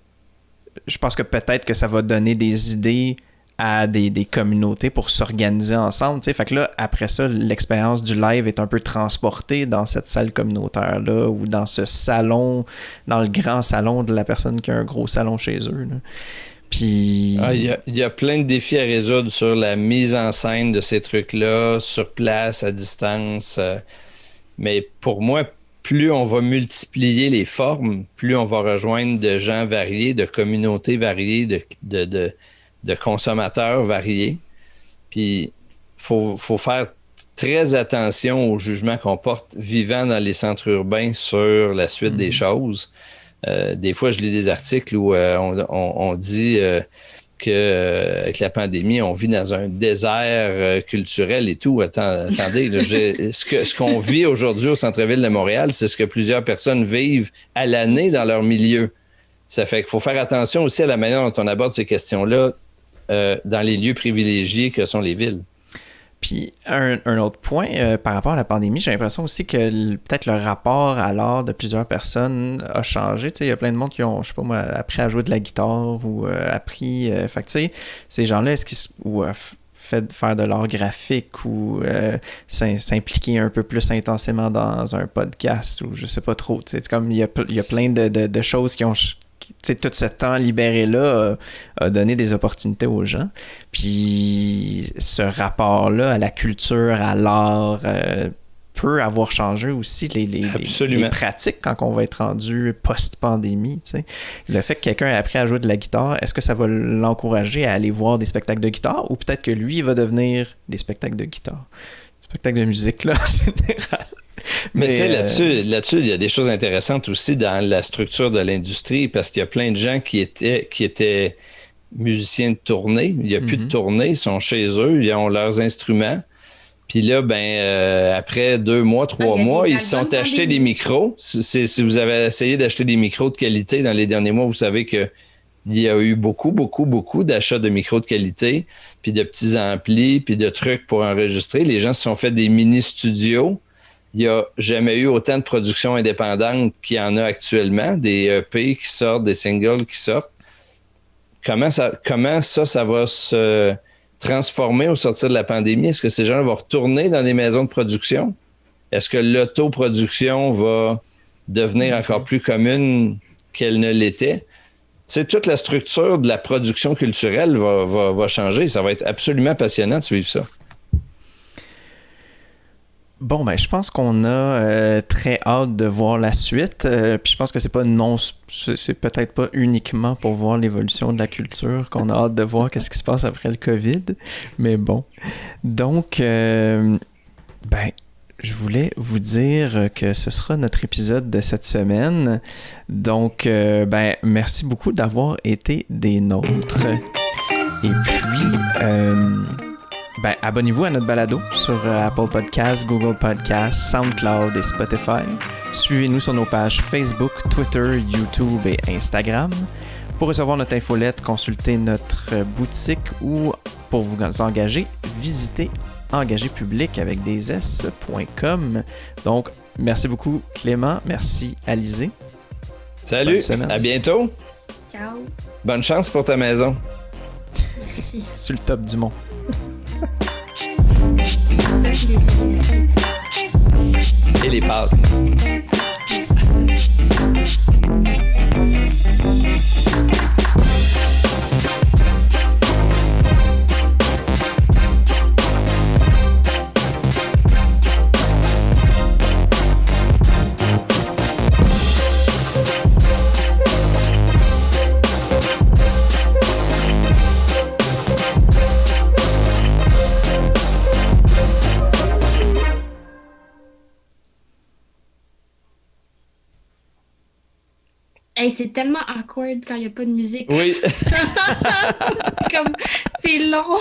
peut-être que ça va donner des idées à des communautés pour s'organiser ensemble, tu sais. Fait que là, après ça, l'expérience du live est un peu transportée dans cette salle communautaire-là ou dans ce salon, dans le grand salon de la personne qui a un gros salon chez eux, là. Puis... il y a plein de défis à résoudre sur la mise en scène de ces trucs-là, sur place, à distance. Mais pour moi, plus on va multiplier les formes, plus on va rejoindre de gens variés, de communautés variées, de consommateurs variés. Puis, faut faire très attention au jugement qu'on porte vivant dans les centres urbains sur la suite des choses. Des fois, je lis des articles où on dit qu'avec la pandémie, on vit dans un désert culturel et tout. Attendez, là, ce qu'on vit aujourd'hui au centre-ville de Montréal, c'est ce que plusieurs personnes vivent à l'année dans leur milieu. Ça fait qu'il faut faire attention aussi à la manière dont on aborde ces questions-là dans les lieux privilégiés que sont les villes. Puis un autre point par rapport à la pandémie, j'ai l'impression aussi que peut-être le rapport à l'art de plusieurs personnes a changé. Tu sais, il y a plein de monde qui ont, je sais pas moi, appris à jouer de la guitare ou appris... fait que tu sais, ces gens-là, est-ce qu'ils... fait faire de l'art graphique ou s'impliquer un peu plus intensément dans un podcast ou je sais pas trop. Tu sais, comme il y a plein de choses qui ont... Tu sais, tout ce temps libéré-là a donné des opportunités aux gens. Puis ce rapport-là à la culture, à l'art, peut avoir changé aussi les pratiques quand on va être rendu post-pandémie. Tu sais. Le fait que quelqu'un ait appris à jouer de la guitare, est-ce que ça va l'encourager à aller voir des spectacles de guitare ou peut-être que lui, il va devenir des spectacles de guitare? Spectacles de musique, là, en général. Mais tu sais, là-dessus, il y a des choses intéressantes aussi dans la structure de l'industrie parce qu'il y a plein de gens qui étaient musiciens de tournée. Il n'y a plus de tournée, ils sont chez eux, ils ont leurs instruments. Puis là, après 2 mois, 3 mois, ils se sont achetés des micros. Si vous avez essayé d'acheter des micros de qualité dans les derniers mois, vous savez qu'il y a eu beaucoup, beaucoup, beaucoup d'achats de micros de qualité, puis de petits amplis, puis de trucs pour enregistrer. Les gens se sont fait des mini-studios. Il n'y a jamais eu autant de productions indépendantes qu'il y en a actuellement, des EP qui sortent, des singles qui sortent. Comment ça va se transformer au sortir de la pandémie? Est-ce que ces gens vont retourner dans des maisons de production? Est-ce que l'autoproduction va devenir encore plus commune qu'elle ne l'était? C'est toute la structure de la production culturelle va changer. Ça va être absolument passionnant de suivre ça. Bon, je pense qu'on a très hâte de voir la suite. Puis je pense que c'est peut-être pas uniquement pour voir l'évolution de la culture qu'on a hâte de voir qu'est-ce qui se passe après le COVID. Mais bon. Donc, je voulais vous dire que ce sera notre épisode de cette semaine. Donc, merci beaucoup d'avoir été des nôtres. Et puis... abonnez-vous à notre balado sur Apple Podcasts, Google Podcasts, SoundCloud et Spotify. Suivez-nous sur nos pages Facebook, Twitter, YouTube et Instagram. Pour recevoir notre infolette, consultez notre boutique ou pour vous engager, visitez engagépublic avec des s.com. Donc, merci beaucoup Clément, merci Alizé. Salut, Bonne semaine. à bientôt. Ciao. Bonne chance pour ta maison. Merci. Sur le top du mont. Ça, je l'ai fait. Et les pâtes. Hey, c'est tellement awkward quand il n'y a pas de musique. Oui. C'est comme, c'est long.